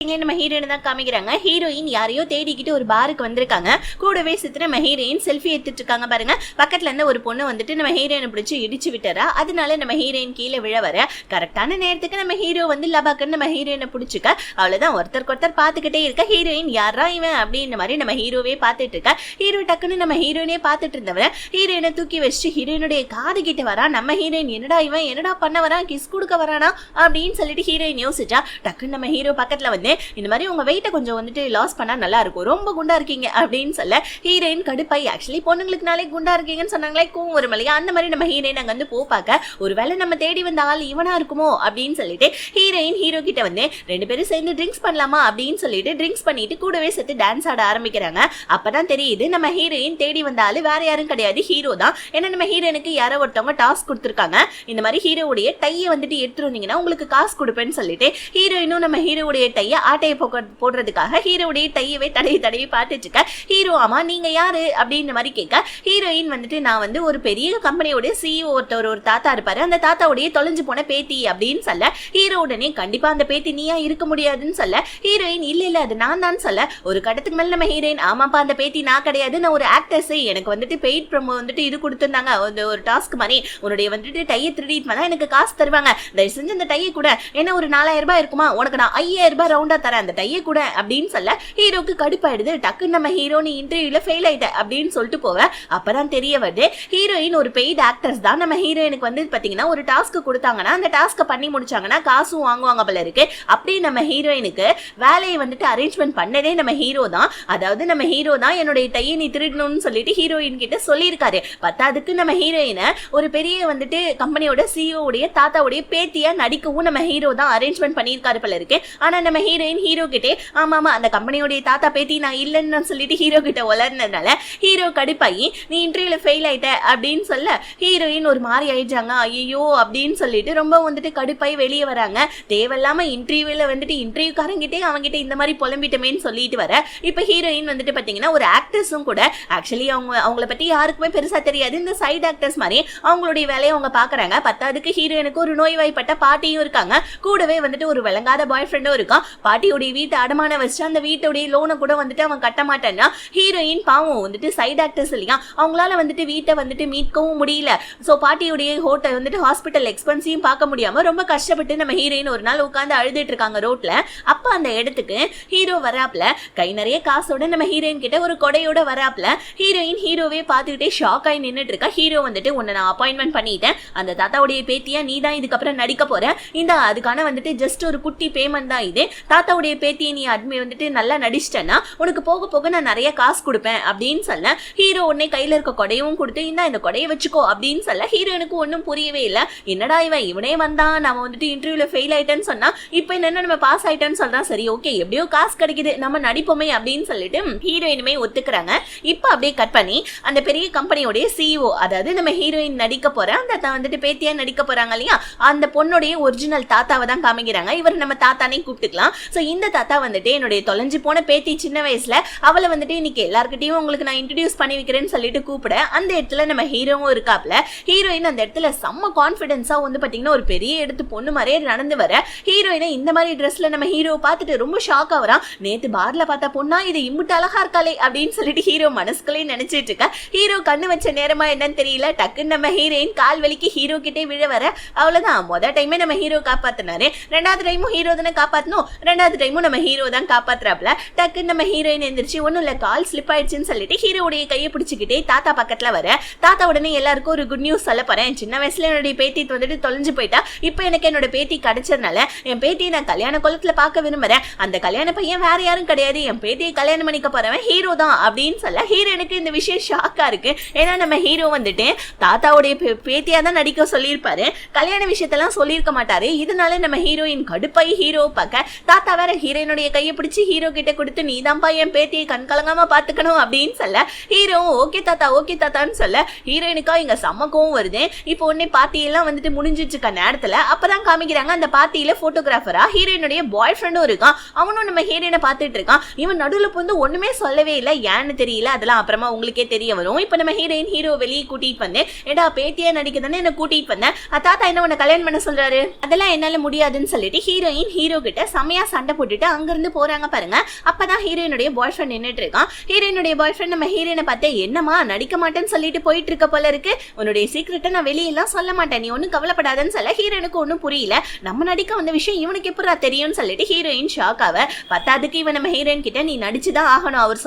நம்ம ஹீரோயின் தான் காமிக்கிறாங்க. ஹீரோயின் யாரையோ தேடிக்கிட்டு ஒரு பாருக்கு வந்திருக்காங்க. கூடவே சித்து நம்ம ஹீரோயின் செல்ஃபி எடுத்துட்டு இருக்காங்க பாருங்க. பக்கத்துல இருந்து ஒரு பொண்ணு வந்துட்டு நம்ம ஹீரோயினை பிடிச்சி இடிச்சு விட்டுறா. அதனால நம்ம ஹீரோயின் கீழே விழ வர கரெக்டான நேரத்துக்கு நம்ம ஹீரோ வந்து லபாக்குன்னு நம்ம ஹீரோயினை பிடிச்சிக்க. அவ்வளவுதான், ஒருத்தருக்கு ஒருத்தர் பார்த்துக்கிட்டே இருக்க. ஹீரோயின் யாரா இவன் அப்படின்னு மாதிரி நம்ம ஹீரோவே பார்த்துட்டு இருக்க. ஹீரோ டக்குன்னு நம்ம ஹீரோயினே பார்த்துட்டு இருந்தவரை ஹீரோயினை தூக்கி வச்சுட்டு ஹீரோயினுடைய காது கிட்ட வரா. நம்ம ஹீரோயின் என்னடா இவன் என்னடா பண்ண வரான், கிஸ் கொடுக்க வரானா அப்படின்னு சொல்லிட்டு ஹீரோயின் யோசிச்சா. டக்குன்னு நம்ம ஹீரோ பக்கத்துல வந்து இந்த மாதிரி உங்க வெயிட்ட கொஞ்சம் வந்துட்டு லாஸ் பண்ணா நல்லா இருக்கும், ரொம்ப குண்டா இருக்கீங்க அப்படின்னு சொல்ல ஹீரோயின் கடுப்பாய் ஆக்சுவலி பொண்ணுங்களுக்குனாலே குண்டா இருக்கீங்கன்னு சொன்னாங்களே கூவும் ஒரு மலையா அந்த மாதிரி நம்ம ஹீரோயின் அங்க வந்து போப்பாக்க ஒருவேளை நம்ம தேடி வந்த ஆள் இவனா இருக்குமோ அப்படின்னு சொல்லிட்டு ஹீரோயின் ஹீரோ கிட்ட வந்து ரெண்டு பேரும் சேர்ந்து ட்ரிங்க்ஸ் பண்ணலாமா அப்படின்னு சொல்லிட்டு ட்ரிங்க்ஸ் பண்ணிட்டு கூடவே சேர்த்து டான்ஸ் ஆட ஆரம்பிக்கிறாங்க. அப்பதான் தெரியுது நம்ம ஹீரோயின் தேடி வந்த ஆளு வேற யாரும் கிடையாது, ஹீரோ தான். ஏன்னா நம்ம ஹீரோயினுக்கு யாரோ ஒருத்தவங்க டாஸ்க் கொடுத்துருக்காங்க. இந்த மாதிரி ஹீரோவுடைய டையை வந்துட்டு எடுத்துட்டு வந்தீங்கன்னா உங்களுக்கு காசு கொடுப்பேன்னு சொல்லிட்டு ஹீரோயினும் நம்ம ஹீரோவுடைய டையை ஆட்டையை போடுறதுக்காக ஹீரோவுடைய டையவே தடவி பார்த்துட்டு இருக்க. ஹீரோ ஆமா நீங்க யாரு அப்படின்னு மாதிரி கேட்க ஹீரோயின் வந்துட்டு நான் வந்து ஒரு பெரிய கம்பெனியோட சிஇஓ ஒரு தாத்தா இருப்பாரு, அந்த தாத்தாவுடைய தொலைஞ்சு போன பேத்தி அப்படின்னு சொல்ல ஹீரோ உடனே கண்டிப்பா அந்த பேத்தி நீயா இருக்க முடியாதுன்னு சொல்ல ஹீரோயின் இல்ல அது நான் தான் சொல்ல. ஒரு கடத்துக்கு மேல நம்ம ஹீரோயின் ஆமாப்பா அந்த பேத்தி நான் கிடையாது, நான் ஒரு ஆக்டர்ஸ், எனக்கு வந்துட்டு பெய்ட் ப்ரோமோ வந்துட்டு இது கொடுத்துருந்தாங்க ஒரு டாஸ்க் மாதிரி, உன்னுடைய வந்துட்டு டையை திருடிட்டு வந்தா எனக்கு காசு தருவாங்க, தயவு செஞ்சு அந்த டையை கூட என்ன ஒரு 4000 ரூபாய் இருக்குமா உனக்கு நான் 5000 ரூபாய் ரவுண்டா தரேன் அந்த டையை கூட அப்படின்னு சொல்ல ஹீரோக்கு கடுப்பாயிடுது. டக்குன்னு நம்ம ஹீரோனி இன்டர்வியூல ஃபெயில் ஆயிட்ட அப்படின்னு சொல்லிட்டு போவ. அப்பதான் தெரிய வருது ஹீரோயின் ஒரு பெய்ட் ஆக்டர்ஸ் தான். நம்ம ஹீரோயினுக்கு வந்து பாத்தீங்கன்னா ஒரு டாஸ்க் கொடுத்தாங்கன்னா அந்த டாஸ்க் பண்ணி முடிச்சாங்கன்னா காசும் வாங்குவாங்க போல இருக்கு. அப்படி நம்ம ஹீரோயினுக்கு வேலையை வந்துட்டு அரேஞ்ச்மெண்ட் பண்ணதே நம்ம ஹீரோ தான். அதாவது நம்ம ஹீரோ தான் என்னுடைய டையை நீ திருடணும்னு சொல்லிட்டு ஹீரோயின் கிட்ட சொல்லியிருக்காரு. பத்தாதுக்கு நம்ம ஹீரோயினை ஒரு பெரிய வந்துட்டு கம்பெனியோட சிஇஓ உடைய தாத்தாவுடைய பேத்தியா நடிக்கவும் நம்ம ஹீரோ தான் அரேஞ்ச்மெண்ட் பண்ணியிருக்காரு போல இருக்கு. ஆனா நம்ம ஹீரோயின் ஹீரோ கிட்டே ஆமா அந்த கம்பெனியோடைய தாத்தா பேத்தி நான் இல்லைன்னு சொல்லிட்டு ஹீரோ கிட்ட வளர்னதுனால ஹீரோ கடுப்பாயி நீ இன்டர்வியூல ஃபெயில் ஆயிட்ட அப்படின்னு சொல்ல ஹீரோயின் ஒரு மாதிரி ஆயிடுறாங்க. ஐயோ அப்படின்னு சொல்லிட்டு ரொம்ப வந்துட்டு கடுப்பாய் வெளியே வராங்க. தேவையில்லாம இன்டர்வியூல வந்துட்டு இன்டர்வியூக்காரங்கிட்டே அவங்ககிட்ட இந்த மாதிரி புலம்பிட்டமேன்னு சொல்லிட்டு வர இப்ப ஹீரோயின் வந்துட்டு பாத்தீங்கன்னா ஒரு ஆக்டர்ஸும் கூட ஆக்சுவலி அவங்கள பத்தி யாருக்குமே பெருசா தெரியாது, இந்த சைட் ஆக்டர்ஸ் மாதிரி அவங்களுடைய வேலையை அவங்க பாக்குறாங்க. பத்தாவதுக்கு ஹீரோயினுக்கு ஒரு நோய்வாய்ப்பட்ட பாட்டியும் இருக்காங்க, கூடவே வந்துட்டு ஒரு விளங்காத பாய் ஃப்ரெண்டும் இருக்கான். பாட்டியோடைய வீட்டை அடமான வச்சு அந்த வீட்டுடைய லோனை கூட வந்துட்டு அவன் கட்ட மாட்டான்னா ஹீரோயின் பாவம் வந்துட்டு சைட் ஆக்டர்ஸ் இல்லையா அவங்களால வந்துட்டு வீட்டை வந்துட்டு மீட்கவும் முடியல. சோ பாட்டியுடைய ஹோட்டல் வந்துட்டு ஹாஸ்பிட்டல் எக்ஸ்பென்ஸையும் பார்க்க முடியாம ரொம்ப கஷ்டப்பட்டு நம்ம ஹீரோயின் ஒரு நாள் உட்காந்து அழுதுட்டு இருக்காங்க ரோட்ல. அப்ப அந்த இடத்துக்கு ஹீரோ வராப்ல கை நிறைய காசோட நம்ம ஹீரோயின் கிட்ட ஒரு கொடையோட வராப்ல ஹீரோயின் ஹீரோவே பார்த்துக்கிட்டே ஷாக் ஆகி நின்றுட்டு இருக்கா. ஹீரோ வந்துட்டு உன்னை நான் அப்பாயின்மெண்ட் பண்ணிட்டேன், அந்த தாத்தாவுடைய பேத்தியா நீ தான் இதுக்கப்புறம் நடிக்க போற, இந்த அதுக்கான வந்துட்டு ஜஸ்ட் ஒரு குட்டி பேமெண்ட் தான் இது, தாத்தாவுடைய பேத்தியை நீ வந்துட்டு நல்லா நடிச்சிட்டேன்னா உனக்கு போக போக நான் நிறைய காசு கொடுப்பேன் அப்படின்னு சொல்ல ஹீரோ உடனே கையில இருக்க கொடையும் கொடுத்து இந்த கொடையை வச்சுக்கோ அப்படின்னு சொல்ல ஹீரோனுக்கு ஒன்னும் புரியவே இல்லை. என்னடா இவனே வந்தான், நம்ம வந்துட்டு இன்டர்வியூல ஃபெயில் ஆயிட்டேன்னு சொன்னா இப்ப என்ன நம்ம பாஸ் ஆயிட்டேன்னு சொல்றான், சரி ஓகே எப்படியோ காசு கிடைக்குது நம்ம நடிப்போமே அப்படின்னு சொல்லிட்டு ஹீரோயினுமே ஒத்துக்கிறாங்க. இப்ப அப்படியே கட் பண்ணி அந்த பெரிய கம்பெனியோடைய சிஇஓ அதாவது நம்ம ஹீரோயின் நடிக்க போற அந்த வந்துட்டு பேத்தியா நடிக்க போறாங்க இல்லையா அந்த பொண்ணுடைய ஒரிஜினல் தாத்தாவை தான் காமிக்கிறாங்க. இவர் நம்ம தாத்தானே கூப்பிட்டுக்கலாம். சோ இந்த தாத்தா வந்துட்டு என்னுடைய தொலைஞ்சு போன பேத்தி சின்ன வயசுல அவளை வந்துட்டு இன்னைக்கு எல்லார்கிட்டையும் உங்களுக்கு நான் இன்ட்ரடியூஸ் பண்ணி வைக்கிறேன்னு சொல்லிட்டு கூப்பிட அந்த இடத்துல நம்ம ஹீரோவும் இருக்காப்ல. ஹீரோயின் அந்த இடத்துல செம்ம கான்பிடன்ஸா வந்து பாத்தீங்கன்னா ஒரு பெரிய எடுத்து பொண்ணு மாதிரியே நடந்து வர ஹீரோயினை இந்த மாதிரி ட்ரெஸ்ல நம்ம ஹீரோ பார்த்துட்டு ரொம்ப ஷாக் ஆகுறான். நேத்து பார்ல பார்த்தா பொண்ணா இது இம்புட்டு அழகா இருக்காளே அப்படின்னு சொல்லிட்டு ஹீரோ மனசுக்குள்ளே நினைச்சிட்டு இருக்க. ஹீரோ கண்ணு வச்ச நேரமா என்னன்னு தெரியல, டக்குன்னு நம்ம ஹீரோயின் கால் வலிக்கு ஹீரோ கிட்டே விழ வர அவ்வளவுதான். முதல் டைமே நம்ம ஹீரோ காப்பாத்தினாரு, ரெண்டாவது டைமும் ஹீரோ தானே காப்பாத்தணும், ரெண்டாவது டைமும் நம்ம ஹீரோ தான் காப்பாத்துறாப்ல. டக்குன்னு நம்ம ஹீரோயின் எந்திரிச்சு ஒன்னும் இல்ல கால் ஸ்லிப் ஆயிடுச்சுன்னு சொல்லிட்டு ஹீரோடைய கையை பிடிச்சிக்கிட்டே தாத்தா பக்கத்துல வர தாத்தா உடனே எல்லாருக்கும் ஒரு குட் நியூஸ் சொல்ல போறேன், சின்ன வயசுல என்னுடைய பேத்தி வந்துட்டு தொலைஞ்சு போயிட்டா, இப்ப எனக்கு என்னோட பேத்தி கிடைச்சதுனால என் பேத்தியை நான் கல்யாண குளத்துல பார்க்க விரும்புறேன், அந்த கல்யாண பையன் வேற யாரும் கிடையாது, என் பேத்தியை கல்யாணம் பண்ணிக்க போறவன் ஹீரோ தான் அப்படின்னு சொல்ல ஹீரோனுக்கு இந்த விஷயம் ஷாக்கா இருக்கு. ஏன்னா நம்ம ஹீரோ வந்துட்டு தாத்தாவுடைய பேத்தியா தான் நடிக்க சொல்லியிருப்பாரு, கல்யாண விஷயத்தெல்லாம் சொல்லியிருக்க மாட்டாரு. இதனால நம்ம ஹீரோயின் கடுப்பாய் ஹீரோ பார்க்க தாத்தா வேற ஹீரோயினுடைய கையை பிடிச்சி ஹீரோ கிட்ட கொடுத்து நீதான்பா என் பேத்தியை கண் கலங்காம பாத்துக்கணும் அப்படின்னு சொல்ல ஹீரோ ஓகே தாத்தான்னு சொல்ல ஹீரோயினுக்கா இங்க சம்மக்கவும் வருது. இப்போ உடனே பார்ட்டியெல்லாம் வந்துட்டு முடிஞ்சிட்டு இருக்க நேரத்துல அப்பதான் காமிக்கிறாங்க அந்த பார்ட்டியில போட்டோகிராஃபரா ஹீரோயினுடைய பாய் ஃப்ரெண்டும் இருக்கான். அவனும் நம்ம ஹீரோயினை பார்த்துட்டு இருக்கான். இவன் நடுவுல வந்து ஒண்ணுமே சொல்லவே இல்லை, ஏன்னு தெரியல, அதெல்லாம் அப்புறமா உங்களுக்கே தெரிய வரும். இப்ப நம்ம ஹீரோயின் ஹீரோ வெளியே கூட்டிட்டு வந்தேன், ஏடா பேத்தியா நடிக்க தானே என்ன கூட்டிட்டு வந்தேன், தாத்தா என்ன உன்னை கல்யாணம் பண்ண சொல்றாரு, அதெல்லாம் என்னால முடியாதுன்னு சொல்லிட்டு ஹீரோயின் ஹீரோ கிட்ட செமையா சண்டை போட்டுட்டு அங்க இருந்து போறாங்க பாருங்க. அப்பதான் ஹீரோயினுடைய பாய் ஃப்ரெண்ட் நின்னுட்டு இருக்கான். ஹீரோயினுடைய பாய் ஃப்ரெண்ட் நம்ம ஹீரோயினை பார்த்து என்னமா நடிக்க மாட்டேன்னு சொல்லிட்டு போயிட்டு இருக்க போல இருக்கு, உன்னுடைய சீக்கிரட்டை நான் வெளியெல்லாம் சொல்ல மாட்டேன், நீ ஒன்னும் கவலைப்படாதன்னு சொல்ல ஹீரோயினுக்கு ஒன்னும் புரியல. நம்ம நடிக்க வந்த விஷயம் இவனுக்கு எப்படா தெரியும்னு சொல்லிட்டு ஹீரோயின் ஷாக் ஆவ. பத்தாதுக்கு இவன் நம்ம ஹீரோயின் கிட்ட நீ நடிச்சுதான் ஆகணும் அவர்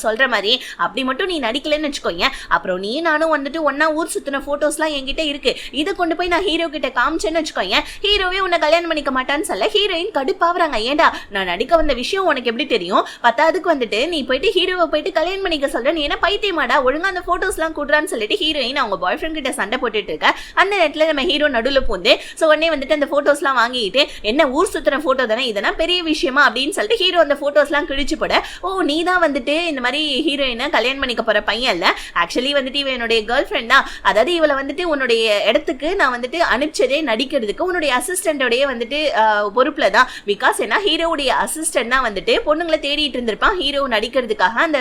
சொல்ற மாதிரி, அப்படி மட்டும் நீ நடிக்கலன்னு வச்சுக்கோங்க, அப்புறம் நீ நானும் வந்துட்டு ஒன்னா ஊர் சுத்தின போட்டோஸ்லாம் என்கிட்ட இருக்கு, இதை கொண்டு போய் நான் ஹீரோ கிட்ட காமிச்சேன்னு வச்சுக்கோங்க, ஹீரோவே உன்னை கல்யாணம் பண்ணிக்க மாட்டான்னு சொல்ல ஹீரோயின் கடுப்பாவறாங்க. ஏண்டா நான் நடிக்க வந்த விஷயம் உனக்கு எப்படி தெரியும், பத்தாதுக்கு வந்துட்டு நீ போயிட்டு ஹீரோவை போயிட்டு கல்யாணம் பண்ணிக்க சொல்ற, நீ என்ன பைத்தியமாடா, ஒழுங்கா அந்த போட்டோஸ் எல்லாம் கூடுறான்னு சொல்லிட்டு ஹீரோயின் அவங்க பாய் ஃப்ரெண்ட் கிட்ட சண்டை போட்டுட்டு இருக்க. அந்த நேரத்துல நம்ம ஹீரோ நடுவுல பூந்து சோ உடனே வந்துட்டு அந்த போட்டோஸ் எல்லாம் வாங்கிட்டு என்ன ஊர் சுத்துற போட்டோ தானே, இதெல்லாம் பெரிய விஷயமா அப்படின்னு சொல்லிட்டு ஹீரோ அந்த போட்டோஸ் எல்லாம் கிழிச்சு போட, ஓ நீ தான் வந்துட்டு இந்த மாதிரி ஹீரோயினை கல்யாணம் பண்ணிக்க போற பையன் இல்ல, ஆக்சுவலி வந்துட்டு இவ என்னுடைய கேர்ள் ஃப்ரெண்ட் தான், அதாவது இவளை வந்துட்டு உன்னுடைய இடத்துக்கு நான் வந்துட்டு அனுப்பிச்சதே நடிக்கிறதுக்கு உன்னுடைய அசிஸ்டன்டோடைய வந்துட்டு பொறுப்புல தான், பிகாஸ் ஏன்னா ஹீரோவுடைய அசிஸ்டன்ட் தான் வந்துட்டு பொண்ணுங்களை தேடிட்டு இருந்திருப்பான் ஹீரோ நடிக்கிறதுக்காக அந்த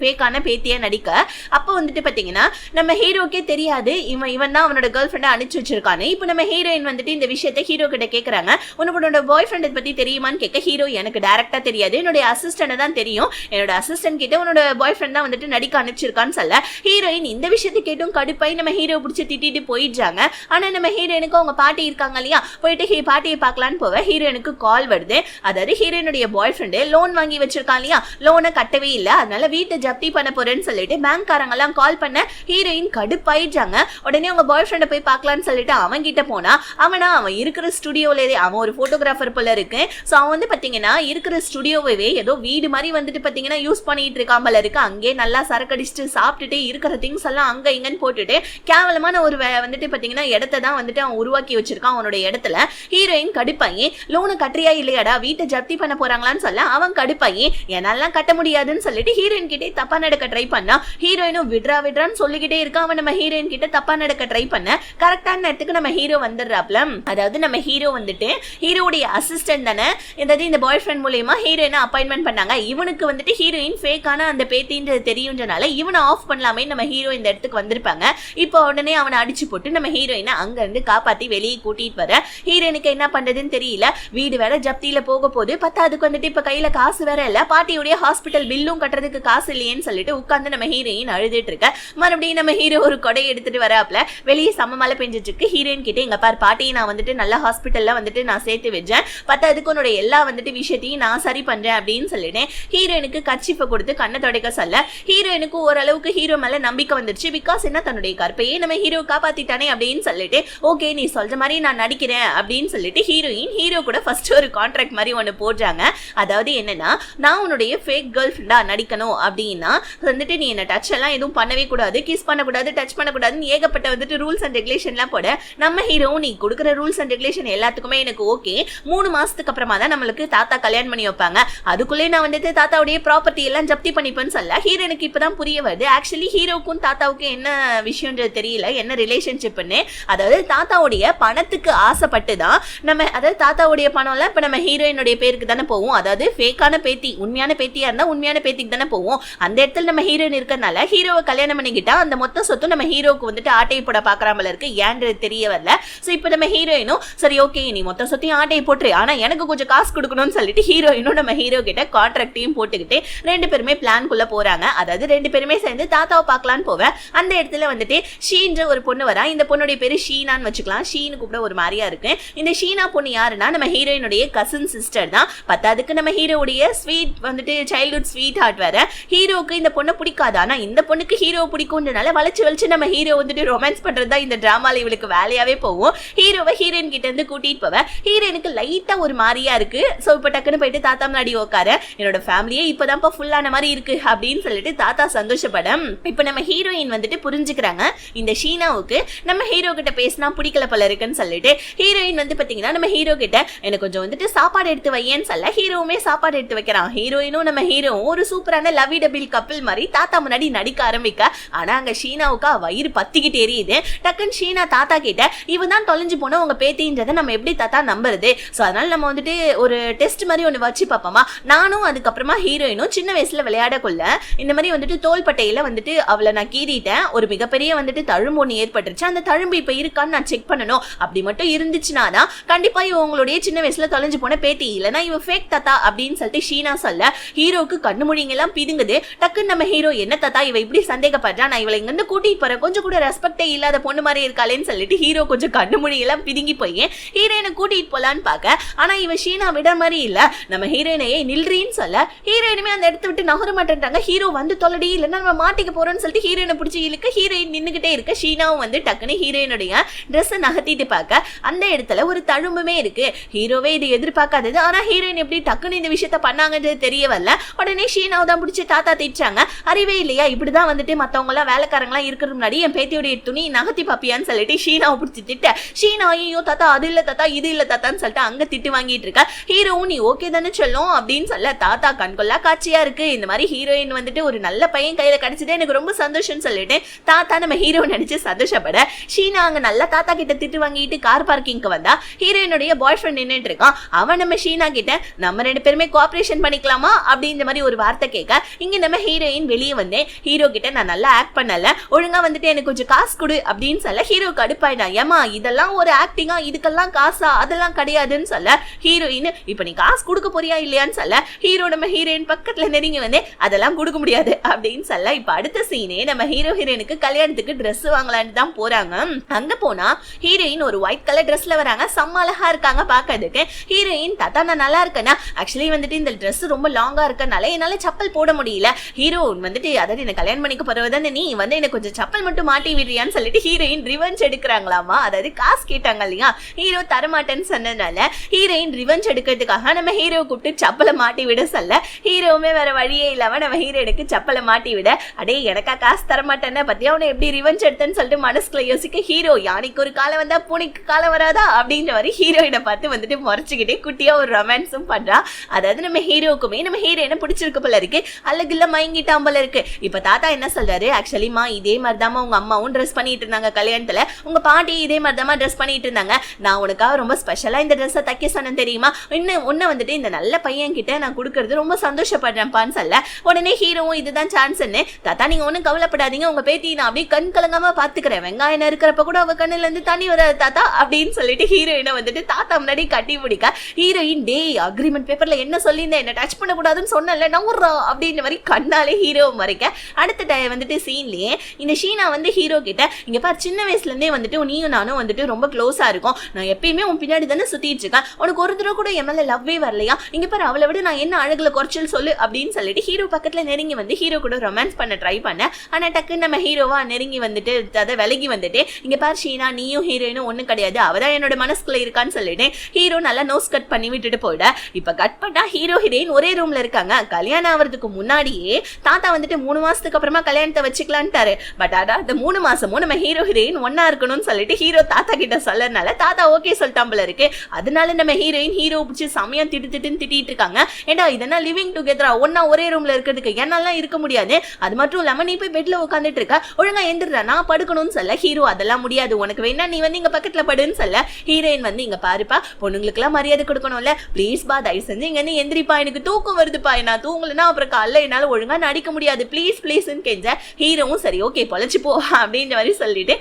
ஃபேக்கான பேத்திய நடிக்க. அப்போ வந்துட்டு பாத்தீங்கன்னா நம்ம ஹீரோக்கே தெரியாது இவன் தான் அவனோட கேர்ள் ஃப்ரெண்டை அனுப்பிச்சு வச்சிருக்கானு. இப்போ நம்ம ஹீரோயின் வந்துட்டு இந்த விஷயத்தை ஹீரோ கிட்ட கேட்கறாங்க, உன்னோட பாய் ஃப்ரெண்ட் பத்தி தெரியுமான்னு கேட்க ஹீரோ எனக்கு டைரக்டா தெரியாது, என்னுடைய அசிஸ்டன்ட் தான் தெரியும், என்னோட அசிஸ்டன்ட் கிட்ட உன்னோட பாய் ஃப்ரெண்ட் தான் வந்துட்டு நடிக்க அனுப்பிச்சிருக்கான்னு சொல்ல ஹீரோயின் இந்த விஷயத்தை கேட்டும் கடுப்பாய் நம்ம ஹீரோ பிடிச்சி திட்டிட்டு போயிடுறாங்க. ஆனா நம்ம ஹீரோயினுக்கு அவங்க பாட்டி இருக்காங்க இல்லையா, போயிட்டு பாட்டியை பார்க்கலான்னு போவ ஹீரோயினுக்கு கால் வருது. அதாவது ஹீரோயினுடைய பாய் ஃப்ரெண்டு லோன் வாங்கி வச்சிருக்கான் இல்லையா, லோனை கட்டவே இல்லை, அதனால வீட்டை ஜப்தி பண்ண போறேன்னு சொல்லிட்டு பேங்க்காரங்க எல்லாம் கால் பண்ண ஹீரோயின் கடுப்பாயிடுறாங்க. உடனே அவங்க பாய் ஃப்ரெண்டை போய் பார்க்கலான்னு சொல்லிட்டு அவன் கிட்ட போனா அவன் இருக்கிற ஸ்டுடியோல அவன் ஒரு போட்டோகிராஃபர் போல இருக்கு. சோ அவன் வந்து பாத்தீங்கன்னா இருக்கிற ஸ்டுடியோவே ஏதோ வீடு மாதிரி வந்துட்டு பாத்தீங்கன்னா யூஸ் பண்ணிட்டு இருக்கான் போல இருக்கு. அங்கே நல்லா சரக்கடிச்சுட்டு சாப்பிட்டுட்டு இருக்கிற திங்ஸ் எல்லாம் அங்க இங்கன்னு போட்டுட்டு கேவலமான ஒரு வந்துட்டு பாத்தீங்கன்னா இடத்தை தான் வந்துட்டு அவன் உருவாக்கி வச்சிருக்கான் அவனோட இடத்துல. ஹீரோயின் கடுப்பாயி லோனு கட்டுறியா இல்லையாடா, வீட்டை ஜப்தி பண்ண போறாங்களான்னு சொல்ல அவன் கடுப்பாயி என்னாலாம் கட்ட முடியாதுன்னு சொல்லிட்டு ஹீரோயின் கிட்டே தப்பா நடக்க ட்ரை பண்ணா. ஹீரோயினும் விடுறான்னு சொல்லிக்கிட்டே இருக்கான். அவன் நம்ம ஹீரோயின் கிட்ட தப்பா நடக்க ட்ரை பண்ண கரெக்டான நேரத்துக்கு நம்ம ஹீரோ வந்துடுறாப்ல. அதாவது நம்ம ஹீரோ வந்துட்டு ஹீரோடைய அசிஸ்டன்ட் தானே, அதாவது இந்த பாய் ஃப்ரெண்ட் மூலமா ஹீரோயினை அப்பாயின்மெண்ட் பண்ணாங்க. இவனுக்கு வந்துட்டு ஹீரோயின் ஃபேக்கான அந்த பேத்தின்றது தெரியும்ன்றனால இவனை ஆஃப் பண்ணலாமே நம்ம ஹீரோ இந்த இடத்துக்கு வந்திருப்பாங்க. இப்போ உடனே அவனை அடிச்சு போட்டு நம்ம ஹீரோயினை அங்க இருந்து காப்பாத்தி வெளியே கூட்டிட்டு வர ஹீரோயினுக்கு என்ன பண்றதுன்னு தெரியல. வீடு வேற ஜப்தியில போக போது பத்தாதுக்கு வந்துட்டு இப்ப கையில காசு வேற இல்ல, பாட்டியுடைய ஹாஸ்பிட்டல் பில்லும் கட்டுறதுக்கு காசு இல்லையேன்னு சொல்லிட்டு உட்கார்ந்து நம்ம ஹீரோயின் அழுதுட்டு இருக்க. மறுபடியும் நம்ம ஹீரோ ஒரு கொடையை எடுத்துட்டு வராப்ல. வெளியே செம்ம மழை பெஞ்சிட்டு இருக்கு. ஹீரோயின் கிட்ட எங்க பாரு பாட்டியை நான் வந்துட்டு நல்ல ஹாஸ்பிட்டல்ல வந்துட்டு நான் சேர்த்து வச்சேன், பத்தாதுக்கு உன்னோட எல்லா வந்துட்டு விஷயத்தையும் நான் சரி பண்றேன் அப்படின்னு சொல்லிட்டேன். ஹீரோயினுக்கு கர்ச்சீஃபை கொடுத்து கண்ணை துடைக்க சொல்ல ஹீரோயினுக்கு ஓரளவுக்கு ஹீரோ மேல நம்பிக்கை வந்துருச்சு. பிகாஸ் என்ன தன்னுடைய கற்பையே நம்ம ஹீரோ காப்பாத்திட்டானே அப்படின்னு சொல்லிட்டு ஓகே நீ சொல்ற மாதிரி நான் நடிக்கிறேன் அப்படின்னு சொல்லிட்டு ஹீரோயின் ஹீரோ கூட ஃபர்ஸ்ட் ஒரு கான்ட்ராக்ட் மாதிரி ஒன்று போடுறாங்க. அதாவது என்னன்னா நான் உன்னுடைய ஃபேக் கேர்ள் ஃப்ரெண்டா நடிக்கணும் அப்படின்னா வந்துட்டு நீ என்ன டச் எல்லாம் எதுவும் பண்ணவே கூடாது, கிஸ் பண்ணக்கூடாது, டச் பண்ணக்கூடாதுன்னு ஏகப்பட்ட வந்துட்டு ரூல்ஸ் அண்ட் ரெகுலேஷன்லாம் போட நம்ம ஹீரோ நீ கொடுக்குற ரூல்ஸ் அண்ட் ரெகுலேஷன் எல்லாத்துக்குமே எனக்கு ஓகே, 3 மாசத்துக்கு அப்புறமா தான் நம்மளுக்கு தாத்தா கல்யாணம் பண்ணி வைப்பாங்க, அதுக்குள்ளே நான் வந்துட்டு தாத்தாவுடைய ப்ராப்பர்ட்டி எல்லாம் ஜப்தி பண்ணிப்பேன்னு சொல்ல ஹீரோனுக்கு இப்பதான் புரிய வருது ஆக்சுவலி ஹீரோக்கும் தாத்தாவுக்கும் என்ன விஷயம்ன்றது தெரியல, என்ன ரிலேஷன்ஷிப்னு. அதாவது தாத்தாவுடைய பணத்துக்கு ஆசைப்பட்டு தான் நம்ம, அதாவது தாத்தாவுடைய பணம்லாம் இப்ப நம்ம ஹீரோயினுடைய பேருக்கு தானே போவோம், அதாவது ஃபேக்கான பேத்தி உண்மையான பேத்தியா இருந்தா உண்மையான பேத்திக்கு தானே போவோம். அந்த இடத்துல நம்ம ஹீரோயின் இருக்கிறதுனால ஹீரோவை கல்யாணம் பண்ணிக்கிட்டா அந்த மொத்த சொத்தும் நம்ம ஹீரோக்கு வந்துட்டு ஆட்டை போட பாக்குறாமல இருக்கு, ஏன்றது தெரிய வரல. சோ இப்ப நம்ம ஹீரோயினும் சரி ஓகே நீ மொத்த சொத்தையும் ஆட்டையை போட்டுரு, ஆனா எனக்கு கொஞ்சம் காசு கொடுக்கணும்னு சொல்லிட்டு ஹீரோயினும் நம்ம ஹீரோ கிட்ட கான்ட்ராக்டையும் போட்டுக்கிட்டு 2 பேருமே பிளான் குள்ள போறாங்க. அதாவது 2 பேருமே சேர்ந்து தாத்தாவை பார்க்கலான்னு போவேன். அந்த இடத்துல வந்துட்டு ஷீன்ற ஒரு பொண்ணு வரா. இந்த பொண்ணுடைய பேரு ஷீனான்னு வச்சுக்கலாம், ஷீனு கூப்பிட ஒரு மாதிரியா இருக்கு. இந்த ஷீனா பொண்ணு யாருன்னா நம்ம ஹீரோயினுடைய கசின் சிஸ்டர் தான். பத்தாதுக்கு நம்ம ஹீரோவுடைய ஸ்வீட் வந்துட்டு சைல்ட்ஹுட் ஸ்வீட் ஹார்ட் வேற. ஹீரோக்கு இந்த பொண்ணை பிடிக்காது, ஆனா இந்த பொண்ணுக்கு ஹீரோ பிடிக்கும்ன்றனால வளைச்சு நம்ம ஹீரோ வந்துட்டு ரொமான்ஸ் பண்றதா இந்த டிராமால இவளுக்கு வேலையாவே போவோம். ஹீரோவை ஹீரோயின் கிட்ட இருந்து கூட்டிட்டு போவேன். ஹீரோயினுக்கு லைட்டா ஒரு மாதிரியா இருக்கு. சோ இப்ப டக்குன்னு போயிட்டு தாத்தா முன்னாடி உட்கார என்னோட ஃபேமிலியே இப்பதான்ப்பா ஃபுல்லான மாதிரி இருக்கு அப்படின்னு சொல்லிட்டு தாத்தா சந்தோஷப்படும். இப்ப நம்ம ஹீரோயின் வந்துட்டு புரிஞ்சுக்கிறாங்க இந்த ஷீனாவுக்கு நம்ம ஹீரோ கிட்ட பேசினா பிடிக்கல போல இருக்குன்னு சொல்லிட்டு ஹீரோயின் வந்து பாத்தீங்கன்னா நம்ம ஹீரோ கிட்ட எனக்கு கொஞ்சம் வந்துட்டு சாப்பாடு எடுத்து வையேன்னு சொல்ல ஹீரோவுமே சாப்பாடு எடுத்து வைக்கிறான். ஹீரோயினும் நம்ம ஹீரோ ஒரு சூப்பரான லவி டபிள் கப்பிள் மாதிரி தாத்தா முன்னாடி நடிக்க ஆரம்பிக்க. ஆனா அங்க ஷீனாவுக்கா வயிறு பத்திக்கிட்டு எரியுது. டக்குன்னு ஷீனா தாத்தா கிட்ட இவன் தான் தொலைஞ்சு போன உங்க பேத்தின்றதை நம்ம எப்படி தாத்தா நம்புறது, சோ அதனால நம்ம வந்துட்டு ஒரு டெஸ்ட் மாதிரி ஒண்ணு வச்சு பார்ப்போமா. நானும் அதுக்கப்புறமா ஹீரோயினும் சின்ன வயசுல விளையாடக்குள்ள இந்த மாதிரி வந்துட்டு தோள்பட்டையில வந்துட்டு அவளை நான் கீறிட்டேன், ஒரு மிகப்பெரிய வந்துட்டு தழும்பு ஒன்று ஏற்பட்டுருச்சு, அந்த தழும்பு இப்ப இருக்கான்னு நான் செக் பண்ணணும், அப்படி மட்டும் இருந்துச்சுன்னா தான் கண்டிப்பா உங்களுடைய சின்ன வயசுல தொலைஞ்சு போன பேத்தி இல்லனா இவ ஃபேக் தாத்தா அப்படின்னு சொல்லிட்டு ஷீனா சொல்ல ஹீரோக்கு கண்ணு மொழிங்க எல்லாம் பிதுங்குது. டக்குன்னு நம்ம ஹீரோ என்ன தாத்தா இவ இப்படி சந்தேகப்படுறா, நான் இவளை இங்க இருந்து கூட்டிட்டு போறேன், கொஞ்சம் கூட ரெஸ்பெக்டே இல்லாத பொண்ணு மாதிரி இருக்காளேன்னு சொல்லிட்டு ஹீரோ கொஞ்சம் கண்ணு மொழி எல்லாம் பிதுங்கி போய் ஹீரோயினை கூட்டிட்டு போலான்னு பாக்க ஆனா இவ ஷீனா விட மாதிரி இல்ல. நம்ம ஹீரோயினையே நில்றீன்னு சொல்ல ஹீரோயினுமே அந்த இடத்த விட்டு நகர மாட்டேன்றாங்க. ஹீரோ வந்து தொலைடி இல்லைன்னா நம்ம மாட்டிக்க போறோம்னு சொல்லிட்டு ஹீரோயினை பிடிச்சி இழுக்க ஹீரோயின் நின்னுகிட்டே இருக்க ஷீனாவும் வந்து டக்குன்னு ஹீரோயினுடைய ட்ரெஸ் நகர்த்திட்டு பார்க்க அந்த இடத்துல ஒரு தழும்புமே இருக்கு. ஹீரோவே இது எதிர்பார்க்காதது. ஆனா ஹீரோயின் எப்படி டக்குன்னு இந்த விஷயத்த பண்ணாங்கன்றது தெரிய வரல. உடனே ஷீனாவை தான் பிடிச்சி தாத்தா திட்டாங்க. அறிவே இல்லையா, இப்படிதான் வந்துட்டு மத்தவங்க எல்லாம் வேலைக்காரங்களாம் இருக்கிறது முன்னாடி என் பேத்தியோடைய துணி நகர்த்தி பாப்பியான்னு சொல்லிட்டு ஷீனாவை பிடிச்சி திட்ட ஷீனா ஐயோ தாத்தா அது இல்ல தாத்தா இது இல்ல தாத்தான்னு சொல்லிட்டு அங்க திட்டு வாங்கிட்டு இருக்க. ஹீரோவும் நீ ஓகே தானே சொல்லும் அப்படின்னு சொல்ல தாத்தா கண்கொள்ளா காட்சியா இருக்கு, இந்த மாதிரி ஹீரோயின் வந்துட்டு ஒரு நல்ல பையன் கையில கிடைச்சது எனக்கு ரொம்ப சந்தோஷம் சொல்லிட்டு தாத்தா நம்ம ஹீரோ நினைச்சு சந்தோஷப்பட ஷீனா அங்க நல்ல தாத்தா கிட்ட திட்டு வாங்கிட்டு கார் பார்க்கிங்க்கு வந்தா ஹீரோயினுடைய பாய் ஃப்ரெண்ட் நின்னுட்டு இருக்கான். அவன் நம்ம ஷீனா கிட்ட நம்ம 2 பேருமே கோஆபரேஷன் பண்ணிக்கலாமா அப்படின்ற மாதிரி ஒரு வார்த்தை கேட்க இங்க நம்ம ஹீரோயின் வெளியே வந்து ஹீரோ கிட்ட நான் நல்லா ஆக்ட் பண்ணல, ஒழுங்கா வந்துட்டு எனக்கு கொஞ்சம் காசு கொடு அப்படின்னு சொல்ல ஹீரோ கடுப்பாயிடா. ஏமா இதெல்லாம் ஒரு ஆக்டிங்கா, இதுக்கெல்லாம் காசா, அதெல்லாம் கிடையாதுன்னு சொல்ல ஹீரோயின் இப்ப நீ காசு கொடுக்க போறியா இல்லையான்னு சொல்ல ஹீரோ நம்ம ஹீரோயின் பக்கத்துல நெருங்கி வந்து அதெல்லாம் கொடுக்க முடியாது அப்படின்னு சொல்ல இப்ப அடுத்த சீனே நம்ம ஹீரோயினுக்கு கல்யாணத்துக்கு ட்ரெஸ் வாங்கலான்னு தான் போறாங்க. அங்க போனா ஹீரோயின் ஒரு ஒயிட் கலர் ட்ரெஸ்ல வராங்க, செம்ம அழகா இருக்காங்க பாக்கிறதுக்கு. ஹீரோயின் தாத்தா நான் நல்லா இருக்கேன்னா ஆக்சுவலி வந்துட்டு இந்த ட்ரெஸ் ரொம்ப லாங்கா இருக்கனால என்னால சப்பல் போட முடியல. ஹீரோ வந்துட்டு அதாவது என்ன கல்யாணம் பண்ணிக்க போறவதானே நீ வந்து எனக்கு கொஞ்சம் சப்பல் மட்டும் மாட்டி விடுறியான்னு சொல்லிட்டு ஹீரோயின் ரிவெஞ்ச் எடுக்கிறாங்களாமா. அதாவது காசு கேட்டாங்க இல்லையா, ஹீரோ தரமாட்டேன்னு சொன்னதுனால ஹீரோயின் ரிவெஞ்ச் எடுக்கிறதுக்காக நம்ம ஹீரோ கூப்பிட்டு சப்பலை மாட்டி விட சொல்ல ஹீரோவுமே வேற வழியே இல்லாம நம்ம ஹீரோனுக்கு சப்பலை மாட்டி விட அடே எனக்கா காசு தரமாட்டேன்னு பத்தியா அவனை எப்படி ரிவெஞ்ச் எடுத்தேன்னு சொல்லிட்டு மனசுக்குள்ள யோசிக்க ஹீரோ யானைக்கு ஒரு காலம் வந்தா பூனைக்கு காலம் வராதா அப்படின்ற மாதிரி ஹீரோயினை பார்த்து வந்துட்டு முறைச்சுக்கிட்டே குட்டியா ஒரு ரொமான்ஸும் பண்றா. அதாவது நம்ம ஹீரோக்குமே நம்ம ஹீரோயினை பிடிச்சிருக்க போல இருக்கு, அழகுல மயங்கிட்டாம் போல இருக்கு. இப்ப தாத்தா என்ன சொல்றாரு, ஆக்சுவலிமா இதே மாதிரிதாமா உங்க அம்மாவும் ட்ரெஸ் பண்ணிட்டு இருந்தாங்க கல்யாணத்துல, உங்க பாட்டி இதே மாதிரிதாமா ட்ரெஸ் பண்ணிட்டு இருந்தாங்க, நான் உனக்காக ரொம்ப ஸ்பெஷலா இந்த ட்ரெஸ்ஸை தைக்க சொன்னேன் தெரியுமா, இன்னும் உன்னை வந்துட்டு இந்த நல்ல பையன் கிட்ட நான் கொடுக்கறது ரொம்ப சந்தோஷப்படுறேன்ப்பான்னு சொல்ல உடனே ஹீரோவும் இதுதான் சான்ஸ்ன்னு தாத்தா நீங்க ஒன்னும் கவலைப்படாதீங்க, உங்க பேத்தி நான் அப்படியே கண் கலங்காம பாத்துக்கிறேன், வெங்காயம் இருக்கிறப்ப கூட அவ கண்ணுல இருந்து தண்ணி வராது தாத்தா அப்படின்னு சொல்லிட்டு ஹீரோயினை வந்துட்டு தாத்தா முன்னாடி கட்டி பிடிக்க ஹீரோயின் டே அக்ரிமெண்ட் பேப்பர்ல என்ன சொல்லியிருந்தேன் என்ன டச் பண்ணக்கூடாதுன்னு சொன்னல நவுறா அப்படின்ற மாதிரி கண்ணாலே ஹீரோ மறைக்க அடுத்த வந்துட்டு சீன்லயே இந்த ஷீனா வந்து ஹீரோ கிட்ட இங்க பாரு சின்ன வயசுல இருந்தே வந்துட்டு நீயும் நானும் வந்துட்டு ரொம்ப க்ளோஸா இருக்கும், நான் எப்பயுமே உன் பின்னாடி தானே சுத்திட்டு இருக்கேன், உனக்கு ஒரு தடவை கூட என் மேல லவ்வே வரலையா, இங்க பாரு அவளை விட நான் என்ன அழகுல குறைச்சல் சொல்லு அப்படின்னு சொல்லிட்டு ஹீரோ பக்கத்துல நெருங்கி வந்து ஹீரோ கூட ரொமான்ஸ் பண்ண ட்ரை பண்ண. ஆனா டக்குன்னு நம்ம ஹீரோவா நெருங்கி வந்துட்டு அதை விலகி வந்துட்டு இங்க பாரு ஷீனா நீயும் ஹீரோயினும் ஒண்ணும் கிடையாது, அவதான் என்னோட மனசுக்குள்ள இருக்கான்னு சொல்லிட்டு ஹீரோ நல்லா நோஸ் கட் பண்ணி விட்டுட்டு போயிட. இப்ப கட் பண்ணா ஹீரோ ஹீரோயின் ஒரே ரூம்ல இருக்காங்க. கல்யாணம் ஆகிறதுக்கு முன்னாடியே தாத்தா வந்துட்டு 3 மாசத்துக்கு அப்புறமா கல்யாணத்தை வச்சுக்கலான்ட்டாரு. பட் அதான் அந்த 3 மாசமும் நம்ம ஹீரோ ஹீரோயின் ஒன்னா இருக்கணும்னு சொல்லிட்டு ஹீரோ தாத்தா கிட்ட சொல்லறதுனால தாத்தா ஓகே சொல்லிட்டாம்பல இருக்கு. அதனால நம்ம ஹீரோயின் ஹீரோ பிடிச்சி சமயம் திட்டுன்னு திட்டிட்டு இருக்காங்க. ஏண்டா இதெல்லாம் லிவிங் டுகெதரா ஒன்னா ஒரே ரூம்ல இருக்கிறதுக்கு என்னாலாம் இருக்க முடியாது, அது மட்டும் இல்லாம நீ போய் பெட்ல உட்காந்துட்டு இருக்க, ஒழுங்கா எந்திரா நான் படுக்கணும்னு சொல்ல ஹீரோ அதெல்லாம் முடியாது, உனக்கு வேணா நீ வந்து இங்க பக்கத்துல படுன்னு சொல்ல ஹீரோயின் வந்து இங்க பாருப்பா பொண்ணுங்களுக்கு எல்லாம் மரியாதை கொடுக்கணும்ல, பிளீஸ் பா தயவு செஞ்சு இங்க இருந்து எந்திரிப்பா, எனக்கு தூக்கம் வருதுப்பா, நான் தூங்கலன்னா அப்புறம் காலைல என்னால ஒழுங்கா நடிக்க முடியாது, பிளீஸ் பிளீஸ்ன்னு கெஞ்ச ஹீரோவும் சரி ஓகே பொழைச்சு போ அப்படின்ற மாதிரி சொல்லிட்டு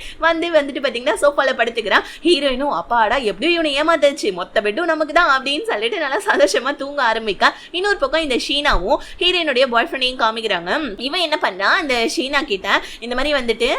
வந்துட்டு பாத்தீங்கன்னா சோஃபால படுத்துக்கிறான். ஹீரோயினும் அப்பாடா எப்படியும் இவனை ஏமாத்தாச்சு மொத்த பெட்டும் நமக்கு தான் அப்படின்னு சொல்லிட்டு நல்லா சந்தோஷமா தூங்க ஆரம்பிக்கா. இன்னொரு பக்கம் இந்த ஷீனாவும் ஹீரோயினுடைய பாய் ஃப்ரெண்டையும் காமிக்கிறாங்க. இவன் என்ன பண்றா இந்த ஷீனா கிட்ட இந்த மாதிரி வந்துட்டு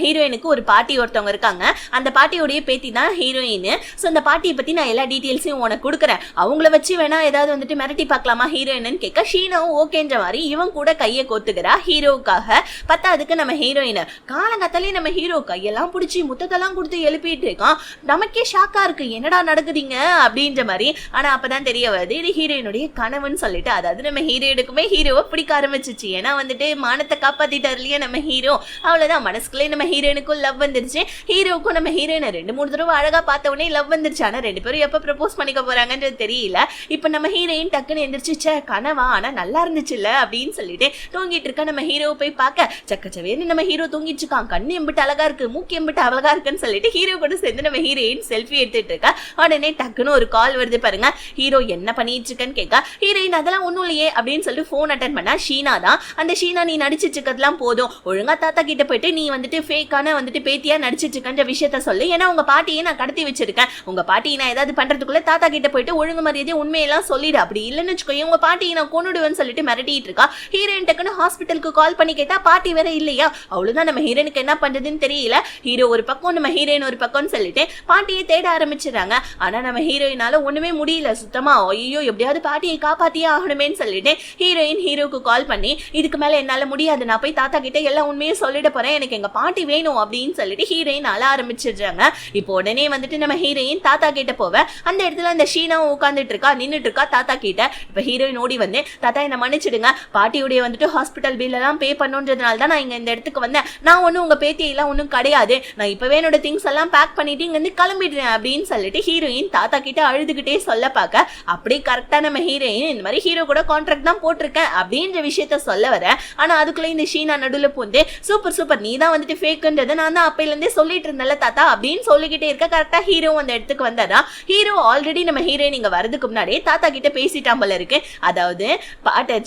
ஹீரோயினுக்கு ஒரு பாட்டி ஒருத்தவங்க இருக்காங்க, அந்த பாட்டியோடைய பேத்தி தான் ஹீரோயின், சோ அந்த பாட்டியை பத்தி நான் எல்லா டீட்டெயில்ஸையும் உனக்கு கொடுக்குறேன், அவங்கள வச்சு வேணா ஏதாவது வந்துட்டு மிரட்டி பார்க்கலாமா ஹீரோயின்னு கேட்க ஷீனாவும் ஓகேன்ற மாதிரி இவன் கூட கையை கோத்துக்கிறா ஹீரோவுக்காக. பத்தாதுக்கு நம்ம ஹீரோயின் காலங்கத்தாலே நம்ம ஹீரோ கையெல்லாம் பிடிச்சி முத்தத்தெல்லாம் கொடுத்து எழுப்பிட்டு இருக்கான். நமக்கே ஷாக்கா இருக்கு என்னடா நடக்குதுங்க அப்படின்ற மாதிரி. ஆனா அப்பதான் தெரிய வருது இது ஹீரோயினுடைய கனவுன்னு சொல்லிட்டு. அதாவது நம்ம ஹீரோயினுக்குமே ஹீரோவை பிடிக்க ஆரம்பிச்சிச்சு, ஏன்னா வந்துட்டு மானத்தை காப்பாத்திட்டாரு இல்லையா நம்ம ஹீரோ, அவ்வளவுதான் மனசுக்குள்ளே நம்ம ஹீரோயினுக்கும் லவ் வந்துருச்சு, ஹீரோவுக்கும் நம்ம ஹீரோயினை 2-3 தடவை அழகா பார்த்த உடனே லவ் வந்துருச்சு. ஆனா 2 பேரும் எப்ப ப்ரப்போஸ் பண்ணிக்க போறாங்கன்றது தெரியல. இப்ப நம்ம ஹீரோயின் டக்குன்னு எந்திரிச்சு கனவா ஆனா நல்லா இருந்துச்சு இல்ல அப்படின்னு சொல்லிட்டு தூங்கிட்டு இருக்க நம்ம ஹீரோவை போய் பார்க்க சக்கச்சவேன்னு நம்ம ஹீரோ தூங்கிட்டு இருக்கான், கண்ணு எம்பிட்டு அழகா இருக்கு மூக்கு எம்பிட்டு அழகா இருக்குன்னு சொல்லிட்டு ஹீரோ கூட சேர்ந்து நம்ம ஹீரோயின் செல்ஃபி எடுத்துட்டு இருக்கா. உடனே டக்குன்னு ஒரு கால் வருது பாருங்க, ஹீரோ என்ன பண்ணிட்டு இருக்கன்னு கேட்க ஹீரோயின் அதெல்லாம் ஒண்ணும் இல்லையே அப்படின்னு சொல்லிட்டு போன் அட்டன் பண்ணா ஷீனா தான். அந்த ஷீனா நீ நடிச்சிட்டு இருக்கிறதுலாம் போதும், ஒழுங்கா தாத்தா கிட்ட போயிட்டு நீ வந்துட்டு ஃபேக்கான வந்துட்டு பேத்தியா நடிச்சிட்டு இருக்கன்ற விஷயத்த சொல்லு, ஏன்னா உங்க பாட்டியை நான் கடத்தி வச்சிருக்கேன், உங்க பாட்டியை நான் ஏதாவது பண்றதுக்குள்ள தாத்தா கிட்ட கிட்ட போயிட்டு ஒழுங்கு மரியாதை உண்மையெல்லாம் சொல்லிடு, அப்படி இல்லைன்னு வச்சுக்கோ உங்க பாட்டியை நான் கொன்னுடுவேன்னு சொல்லிட்டு மிரட்டிட்டு இருக்கா. ஹீரோயின் டக்குன்னு ஹாஸ்பிட்டலுக்கு கால் பண்ணி கேட்டா பாட்டி வேற இல்லையா. அவ்வளவுதான், நம்ம ஹீரோனுக்கு என்ன பண்றதுன்னு தெரியல. ஹீரோ ஒரு பக்கம், நம்ம ஹீரோயின் ஒரு பக்கம்னு சொல்லிட்டு பாட்டியை தேட ஆரம்பிச்சிடறாங்க. ஆனா நம்ம ஹீரோயினால ஒண்ணுமே முடியல சுத்தமா. ஐயோ எப்படியாவது பாட்டியை காப்பாத்தியே ஆகணுமேன்னு சொல்லிட்டு ஹீரோயின் ஹீரோக்கு கால் பண்ணி இதுக்கு மேல என்னால முடியாது, நான் போய் தாத்தா கிட்ட எல்லா உண்மையும் சொல்லிட போறேன், எனக்கு எங்க பாட்டி வேணும் அப்படின்னு சொல்லிட்டு ஹீரோயின் அழ ஆரம்பிச்சிடுறாங்க. இப்போ உடனே வந்துட்டு நம்ம ஹீரோயின் தாத்தா கிட்ட போவ. அந்த இடத்துல அந்த ஷீனாவும் உட்காந்துட்டு இருக்கா, நின்னுட்டு இருக்கா தாத்தா கிட்ட. இப்ப ஹீரோயின் ஓடி வந்து தாத்தா என்ன மன்னிச்சிடுங்க, பாட்டியுடைய வந்துட்டு ஹாஸ்பிட்டல் பில் எல்லாம் பே பண்ணுன்றதுனால தான் நான் இங்க இந்த இடத்துக்கு வந்தேன், நான் ஒன்னும் உங்க பேத்தியெல்லாம் ஒன்னும் கிடையாது, நான் இப்பவே என்னோட திங்ஸ் எல்லாம் பேக் பண்ணிட்டு இங்க இருந்து கிளம்பிடுறேன் அப்படின்னு சொல்லிட்டு ஹீரோயின் தாத்தா கிட்ட அழுதுகிட்டே சொல்ல பார்க்க, அப்படியே கரெக்டா நம்ம ஹீரோயின் இந்த மாதிரி ஹீரோ கூட கான்ட்ராக்ட் தான் போட்டிருக்கேன் அப்படின்ற விஷயத்த சொல்ல வர. ஆனா அதுக்குள்ள இந்த ஷீனா நடுவுல பூந்து சூப்பர் சூப்பர் நீ தான் வந்துட்டு ஃபேக்குன்றதை நான் தான் அப்பையில இருந்தே சொல்லிட்டு இருந்தேன்ல தாத்தா அப்படின்னு சொல்லிக்கிட்டே இருக்க. கரெக்டா ஹீரோ அந்த இடத்துக்கு வந்தாரா. ஹீரோ ஆல்ரெடி நம்ம ஹீரோயின் இங்க வரதுக்கு முன்னாடியே தாத்தா கிட்ட பேசிட்டான் போல இருக்கு. அதாவது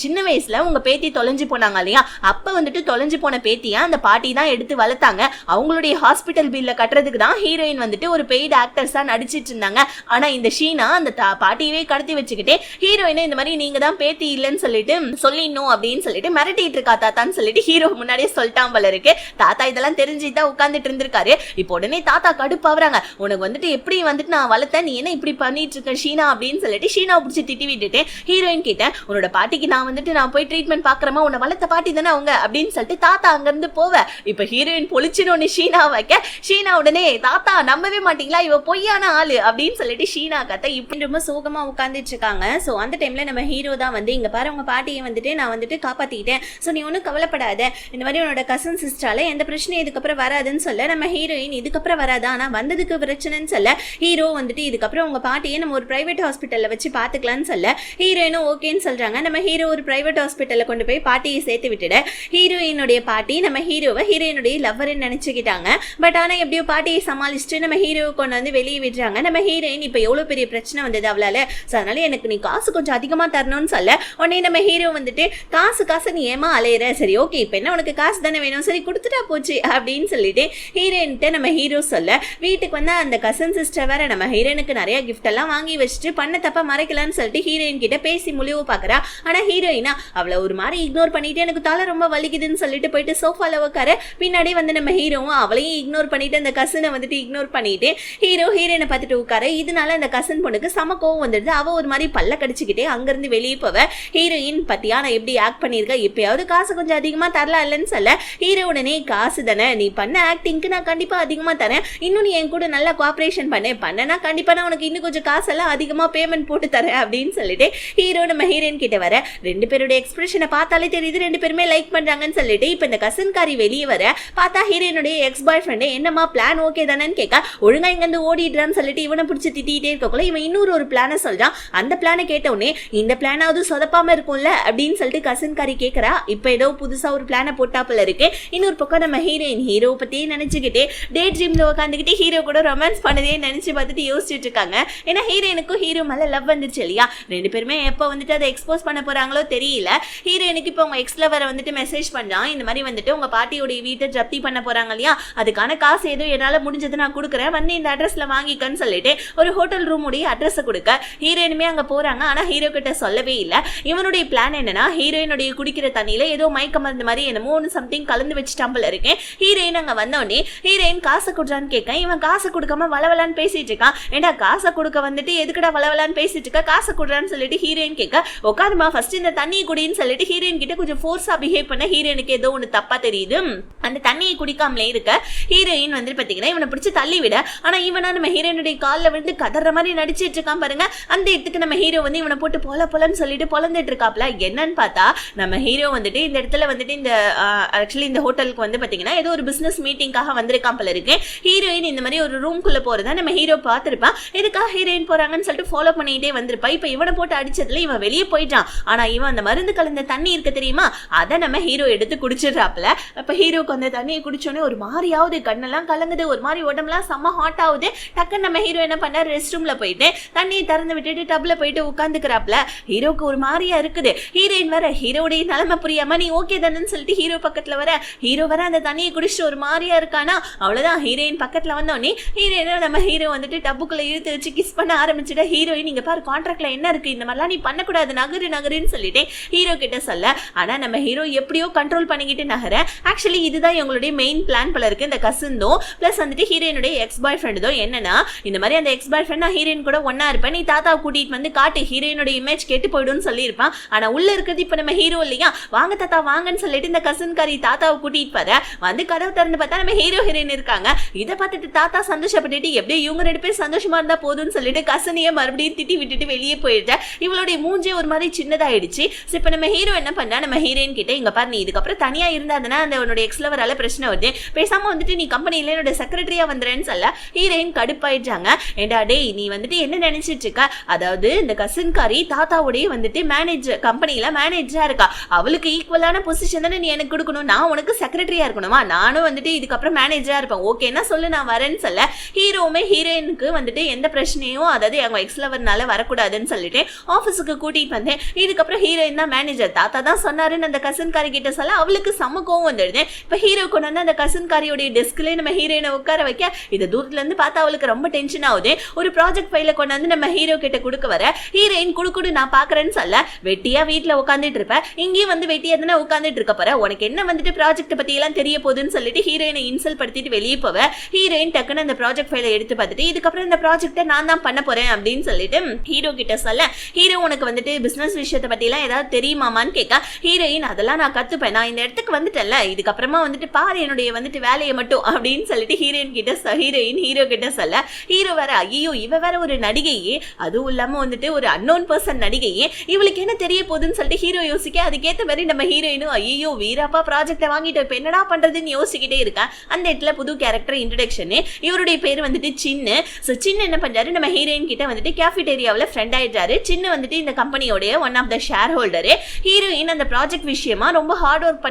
சின்ன வயசுல உங்க பேத்தி தொலைஞ்சு போனாங்க இல்லையா, அப்ப வந்துட்டு தொலைஞ்சு போன பேத்தியா அந்த பாட்டி தான் எடுத்து வளர்த்தாங்க. அவங்களுடைய ஹாஸ்பிட்டல் பில்ல கட்டுறதுக்கு தான் ஹீரோயின் வந்துட்டு ஒரு பெய்டு ஆக்டர்ஸ் தான் நடிச்சிட்டு இருந்தாங்க. ஆனா இந்த ஷீனா அந்த பாட்டியவே கடத்தி வச்சுக்கிட்டே ஹீரோயினை இந்த மாதிரி நீங்க தான் பேத்தி இல்லைன்னு சொல்லிட்டு சொல்லிடணும் அப்படின்னு சொல்லிட்டு மிரட்டிட்டு இருக்கா தாத்தான்னு சொல்லிட்டு ஹீரோ முன்னாடியே சொல்லிட்டான் போல இருக்கு. தாத்தா இதெல்லாம் தெரிஞ்சுதான் உட்கார்ந்துட்டு இருந்திருக்காரு. இப்போ உடனே தாத்தா கடுப்பாவறாங்க, உனக்கு வந்துட்டு எப்படி வந்துட்டு நான் வளர்த்தேன், நீ என்ன இப்படி பண்ணிட்டு இருக்க ஷீனா அப்படின்னு சொல்லிட்டு ஷீனா பிடிச்சி திட்டி விட்டுட்டு ஹீரோயின் கிட்ட உன்னோட பாட்டிக்கு நான் போய் ட்ரீட்மெண்ட் பாக்குறமா, உன்னை வளர்த்த பாட்டி தானே அவங்க அப்படின்னு சொல்லிட்டு தாத்தா அங்க இருந்து போவ. இப்ப ஹீரோயின் பொழிச்சுன்னு ஷீனா வைக்க, ஷீனா உடனே தாத்தா நம்பவே மாட்டீங்களா இவ பொய்யான ஆளு அப்படின்னு சொல்லிட்டு ஷீனா கத்த இப்படி ரொம்ப சோகமா உட்கார்ந்துட்டு இருக்காங்க. சோ அந்த டைம்ல நம்ம ஹீரோ தான் வந்து இங்க பாரு உங்க பாட்டியை வந்துட்டு நான் வந்துட்டு காப்பாத்திட்டேன், சோ நீ ஒன்னும் கவலைப்படாத, இந்த மாதிரி உன்னோட கசன் சிஸ்டரால எந்த பிரச்சனையும் இதுக்கப்புறம் வராதுன்னு சொல்ல நம்ம ஹீரோயின் இதுக்கப்புறம் வராது ஆனா வந்ததுக்கு பிரச்சனைன்னு சொல்ல ஹீரோ வந்துட்டு இதுக்கப்புறம் உங்க பாட்டியை நம்ம ஒரு பிரைவேட் ஹாஸ்பிட்டல்ல வச்சு பாத்துக்கலாம்னு சொல்ல ஹீரோயினும் ஓகேன்னு சொல்றாங்க. நம்ம ஹீரோ ஒரு பிரைவேட் ஹாஸ்பிட்டல்ல கொண்டு போய் பாட்டியை சேர்த்து விட்டுட. ஹீரோயினுடைய பாட்டி நம்ம ஹீரோவை ஹீரோயினுடைய லவ்வர்னு நினைச்சுக்கிட்டாங்க. பட் ஆனா எப்படியோ பாட்டியை சமாளிச்சுட்டு நம்ம ஹீரோவை கொண்டு வந்து வெளியே விடுறாங்க. நம்ம ஹீரோயின் இப்ப எவ்வளவு பெரிய பிரச்சனை வந்தது அவளால, அதனால எனக்கு நீ காசு கொஞ்சம் அதிகமா தரணும்னு சொல்ல உடனே நம்ம ஹீரோ வந்துட்டு காசு நீ ஏமா அலையிற, சரி ஓகே இப்ப என்ன உனக்கு காசு தானே வேணும், சரி கொடுத்துட்டா போச்சு அப்படின்னு சொல்லிட்டு ஹீரோயின்ட்ட நம்ம ஹீரோ சொல்ல வீட்டுக்கு வந்து அந்த கசன் சிஸ்டர் வேற நம்ம ஹீரோயினுக்கு நிறைய கிஃப்ட் எல்லாம் வாங்கி வச்சுட்டு பண்ண தப்பா மறைக்கலாம்னு சொல்லிட்டு ஹீரோயின் கிட்ட பேசி முழிவு பாக்குறா. ஆனா ஹீரோயினா அவளை ஒரு மாதிரி இக்னோர் பண்ணிட்டு எனக்கு தலை ரொம்ப வலிக்குதுன்னு சொல்லிட்டு போயிட்டு சோஃபால உட்கார. பின்னாடி வந்து நம்ம ஹீரோவும் அவளையும் இக்னோர் பண்ணிட்டு அந்த கசனை வந்துட்டு இக்னோர் பண்ணிட்டு ஹீரோயினை பார்த்துட்டு உட்கார. இதனால அந்த கசன் பொண்ணுக்கு சம கோவம் வந்துடுது. அவ ஒரு மாதிரி பல்ல கடிச்சுக்கிட்டே அங்கிருந்து வெளியே போவ. ஹீரோயின் பத்தியா நான் எப்படி ஆக்ட் பண்ணிருக்க, எப்பயாவது காசு கொஞ்சம் அதிகமா தரலாம் இல்லைன்னு சொல்ல ஹீரோ உடனே காசு தானே நீ பண்ண ஆக்டிங்க்கு நான் கண்டிப்பா அதிகமா தரேன், இன்னும் நீ என் கூட நல்லா கோஆபரேஷன் பண்ணனா கண்டிப்பா நான் உனக்கு இன்னும் கொஞ்சம் காசெல்லாம் அதிகமா பேமெண்ட் போட்டு தரேன் அப்படின்னு சொல்லிட்டு ஹீரோ நம்ம ஹீரோயின் கிட்ட வர. ரெண்டு பேருடைய எக்ஸ்பிரஷனை பார்த்தாலே தெரியுது ரெண்டு பேருமே லைக் பண்றாங்கன்னு சொல்லிட்டு இப்ப இந்த கசன்காரி வெளியே வர பார்த்தா ஹீரோயினுடைய எக்ஸ் பாய் ஃப்ரெண்ட் என்னமா பிளான் ஓகே தானேன்னு கேட்க ஒழுங்கா இங்க இருந்து ஓடிடுறான்னு சொல்லிட்டு இவனை பிடிச்சி திட்டிகிட்டே இருக்கக்குள்ள இவன் இன்னொரு பிளானை சொல்றான். அந்த பிளானை கேட்ட உடனே இந்த பிளானாவது சொதப்பாம இருக்கும்ல அப்படின்னு சொல்லிட்டு கசன்காரி கேட்கறா. இப்ப ஏதோ புதுசா ஒரு பிளானை போட்டாப்புல இருக்கு. இன்னொரு பக்கம் நம்ம ஹீரோயின் ஹீரோ பத்தியே நினைச்சுக்கிட்டே டே ட்ரீம்ல உட்காந்துக்கிட்டு ஹீரோ கூட ரொமான்ஸ் பண்ணதே நினைச்சு பார்த்துட்டு யோசிச்சுட்டு இருக்காங்க. ஏன்னா ஹீரோயினுக்கும் ஹீரோ மேல லவ் வந்துருச்சு இல்லையா, ரெண்டு பேருமே எப்ப வந்துட்டு அதை எக்ஸ்போஸ் பண்ண போறாங்களோ தெரியல. ஹீரோயினுக்கு இப்போ உங்க எக்ஸ் லவர் வந்துட்டு மெசேஜ் பண்றான், இந்த மாதிரி வந்துட்டு உங்க பாட்டியோட வீட்டை ஜப்தி பண்ண போறாங்க இல்லையா, அதுக்கான காசு ஏதோ என்னால முடிஞ்சது நான் கொடுக்குறேன் வந்து இந்த அட்ரஸ்ல வாங்கிக்கன்னு சொல்லிட்டு ஒரு ஹோட்டல் ரூம் உடைய அட்ரஸ் கொடுக்க ஹீரோயினுமே அங்க போறாங்க. ஆனா ஹீரோ கிட்ட சொல்லவே இல்லை. இவனுடைய பிளான் என்னன்னா ஹீரோயினுடைய குடிக்கிற தண்ணியில ஏதோ மயக்க மருந்து மாதிரி என்னமோ சம்திங் கலந்து வச்சுட்டாம்பல இருக்கேன். ஹீரோயின் அங்க வந்தோடனே ஹீரோயின் காசை கொடுறான்னு கேட்க இவன் காசை கொடுக்காம வளவலான்னு பேசிட்டு இருக்கான். ஏண்டா காசை கொடுக்க வந்துட்டு எதுக்கடா வளவலான்னு பேசிட்டு இருக்க, காசை கொடுறான்னு சொல்லிட்டு ஹீரோயின் கேட்க உட்காருமா ஃபர்ஸ்ட் இந்த தண்ணியை குடின்னு சொல்லிட்டு ஹீரோயின் கிட்ட கொஞ்சம் ஃபோர்ஸா பிஹேவ் பண்ண ஹீரோயினுக்கு ஏதோ ஒன்று தப்பா தெரியுது. அந்த தண்ணியை குடிக்காமலே இருக்க ஹீரோயின் வந்து பாத்தீங்கன்னா இவனை பிடிச்சி தள்ளி விட. ஆனா இவனா நம்ம ஹீரோயினுடைய காலில் வந்து கதற மாதிரி நடிச்சிட்டு இருக்கான் பாருங்க. அந்த இடத்துக்கு நம்ம ஹீரோ வந்து இவனை போட்டு பொலன்னு சொல்லிட்டு பொலந்துட்டு இருக்காப்ல. என்னன்னு பார்த்தா நம்ம ஹீரோ வந்துட்டு இந்த இடத்துல வந்துட்டு இந்த ஆக்சுவலி இந்த ஹோட்டலுக்கு வந்து பாத்தீங்கன்னா ஏதோ ஒரு பிசினஸ் மீட்டிங்காக வந்திருக்கான் போல இருக்கு. ஹீரோயின் இந்த மாதிரி ஒரு ரூம்குள்ள போறதா நம்ம ஹீரோ பார்த்திருப்பான். எதுக்காக ஹீரோயின் போறாங்கன்னு சொல்லிட்டு ஃபாலோ பண்ணிட்டே வந்திருப்பா. இப்ப இவனை போட்டு அடிச்சதுல இவன் வெளியே போயிட்டான். ஆனா இவன் அந்த மருந்து கலந்த தண்ணி இருக்கு தெரியுமா, அதை நம்ம ஹீரோ எடுத்து குடிச்சிடுறாப்ல. அப்ப ஹீரோக்கு அந்த தண்ணியை குடிச்சோடனே ஒரு மாதிரியாவது கண்ணெல்லாம் கலங்குது, ஒரு மாதிரி உடம்புலாம் செம்ம ஹாட் ஆகுது. டக்குன்னு நம்ம ஹீரோ என்ன பண்ண ரெஸ்ட் ரூம்ல போயிட்டு தண்ணியை திறந்து விட்டுட்டு டப்ல போயிட்டு உட்காந்துக்கிறாப்ல. ஹீரோக்கு ஒரு மாதிரியா இருக்குது. ஹீரோயின் வர ஹீரோடைய நிலைமை புரியாம நீ ஓகே தானேன்னு சொல்லிட்டு ஹீரோ பக்கத்துல வர. ஹீரோ வர அந்த தண்ணியை குடிச்சிட்டு ஒரு மாதிரியா இருக்கானா. அவ்வளவுதான் ஹீரோயின் பக்கத்துல வந்தோடனே ஹீரோயினை நம்ம ஹீரோ வந்துட்டு டப்புக்குள்ள இழுத்து வச்சு கிஸ் பண்ண ஆரம்பிச்சுட்டா ஹீரோயின் இங்க பாரு கான்ட்ராக்ட்ல என்ன இருக்கு, இந்த மாதிரிலாம் நீ பண்ணக்கூடாது, நகருன்னு சொல்லிட்டு ஹீரோ கிட்ட சொல்ல, ஆனா நம்ம ஹீரோ எப்படியோ கண்ட்ரோல் பண்ணிக்கிட்டு நகர. ஆக்சுவலி இதுதான் இவங்களுடைய மெயின் பிளான் போல இருக்கு. இந்த கசின் தோ பிளஸ் வந்துட்டு ஹீரோயினுடைய எக்ஸ் பாய் ஃப்ரெண்ட் தோ என்னன்னா, இந்த மாதிரி அந்த எக்ஸ் பாய் ஃப்ரெண்ட் நான் ஹீரோயின் கூட ஒன்னா இருப்பேன், நீ தாத்தாவை கூட்டிட்டு வந்து காட்டு, ஹீரோயினுடைய இமேஜ் கெட்டு போயிடும்னு சொல்லியிருப்பான். ஆனா உள்ள இருக்கிறது இப்ப நம்ம ஹீரோ இல்லையா, வாங்க தாத்தா வாங்கன்னு சொல்லிட்டு இந்த கசின்காரி தாத்தாவை கூட்டிட்டு வர வந்து கதவு திறந்து பார்த்தா நம்ம ஹீரோயின் இருக்காங்க. இதை பார்த்துட்டு தாத்தா சந்தோஷப்பட்டுட்டு எப்படியே இவங்க 2 பேர் சந்தோஷமா இருந்தா போதும்னு சொல்லிட்டு கசனையே மறுபடியும் திட்டி விட்டுட்டு வெளியே போயிட்டா. இவளுடைய மூஞ்சே ஒரு மாதிரி சின்னதாயிடுச்சு. இப்ப நம்ம ஹீரோ என்ன பண்ணா, நம்ம ஹீரோயின் கிட்ட இங்க பாரு, நீ இதுக்கப்புறம் தனியா இருந்தாதுன்னா அந்த உன்னோட எக்ஸ் லவரால பிரச்சனை வருது, பேசாம வந்துட்டு நீ கம்பெனில என்னோட செக்ரட்டரியா வந்துறேன்னு சொல்ல ஹீரோயின் கடுப்பாயிட்டாங்க. ஏண்டா டேய் நீ வந்துட்டு என்ன நினைச்சிட்டு இருக்க, அதாவது இந்த கசின்காரி தாத்தாவுடைய வந்துட்டு மேனேஜர் கம்பெனில மேனேஜரா இருக்கா, அவளுக்கு ஈக்குவலான பொசிஷன் தானே நீ எனக்கு கொடுக்கணும், நான் உனக்கு செக்ரட்டரியா இருக்கணுமா, நானும் வந்துட்டு இதுக்கப்புறம் மேனேஜரா இருப்பேன், ஓகேன்னா சொல்லு நான் வரேன்னு சொல்ல ஹீரோவுமே ஹீரோயினுக்கு வந்துட்டு எந்த பிரச்சனையும் அதாவது எங்க எக்ஸ் லவர்னால வரக்கூடாதுன்னு சொல்லிட்டு ஆஃபீஸுக்கு கூட்டிட்டு வந்தேன். இதுக்கப்புறம் ஹீரோயின் தான் மேனேஜர், தாத்தா தான் சொன்னாருன்னு அந்த கசின்காரி கிட்ட சொல்ல அவளுக்கு சமக்கவும் வந்துடுது. இப்ப ஹீரோ கொண்டு வந்து அந்த கசின்காரியோடைய டெஸ்க்ல நம்ம ஹீரோயினை உட்கார வைக்க, இதை தூரத்துல இருந்து பார்த்தா அவளுக்கு ரொம்ப டென்ஷன் ஆகுது. ஒரு ப்ராஜெக்ட் ஃபைல கொண்டு வந்து நம்ம ஹீரோ கிட்ட கொடுக்க வர ஹீரோயின் குடுக்குடு நான் பாக்குறேன்னு சொல்ல, வெட்டியா வீட்டுல உட்காந்துட்டு இருப்பேன், இங்கேயும் வந்து வெட்டியா தானே உட்காந்துட்டு இருக்க போற, உனக்கு என்ன வந்துட்டு ப்ராஜெக்ட் பத்தி எல்லாம் தெரிய போகுதுன்னு சொல்லிட்டு ஹீரோயினை இன்சல்ட் படுத்திட்டு வெளியே போவ. ஹீரோயின் டக்குன்னு அந்த ப்ராஜெக்ட் ஃபைலை எடுத்து பார்த்துட்டு இதுக்கப்புறம் இந்த ப்ராஜெக்ட்டை நான் தான் பண்ண போறேன் அப்படின்னு சொல்லிட்டு ஹீரோ கிட்ட சொல்ல, ஹீரோ உனக்கு வந்துட்டு பிசினஸ் விஷயத்தை பத்தி எல்லாம் ஏதாவது தெரியுமாமான்னு கேட்க ஹீரோயின் அதெல்லாம் நான் கத்துப்பேன், நான் இந்த இடத்துக்கு வந்துட்டேன்ல, இதுக்கப்புறமா வந்துட்டு பாரு என்னுடைய வந்துட்டு வேலையை மட்டும் அப்படின்னு சொல்லிட்டு ஹீரோயின் ஹீரோ கிட்ட சொல்ல, ஹீரோ வேற ஐயோ இவ வேற ஒரு நடிகையே, அதுவும் இல்லாம வந்துட்டு ஒரு அன்னோன் பர்சன் நடிகையே, இவளுக்கு என்ன தெரிய போகுதுன்னு சொல்லிட்டு ஹீரோ யோசிக்க, அதுக்கேற்ற மாதிரி நம்ம ஹீரோயினும் ஐயோ வீராப்பா ப்ராஜெக்டை வாங்கிட்டு இப்ப என்னடா பண்றதுன்னு யோசிக்கிட்டே இருக்கா. அந்த இடத்துல புது கேரக்டர் இன்ட்ரோடக்ஷன், இவருடைய பேர் வந்துட்டு சின்னு. சோ சின்னு என்ன பண்றாரு, நம்ம ஹீரோயின் கிட்ட வந்துட்டு கேஃபிடேரியாவில் ஃப்ரெண்ட் ஆயிட்டாரு. சின்னு வந்துட்டு இந்த கம்பெனியோட one of the shareholder. Heroine அந்த ப்ராஜெக்ட் விஷயமா ரொம்ப ஹார்ட் ஒர்க்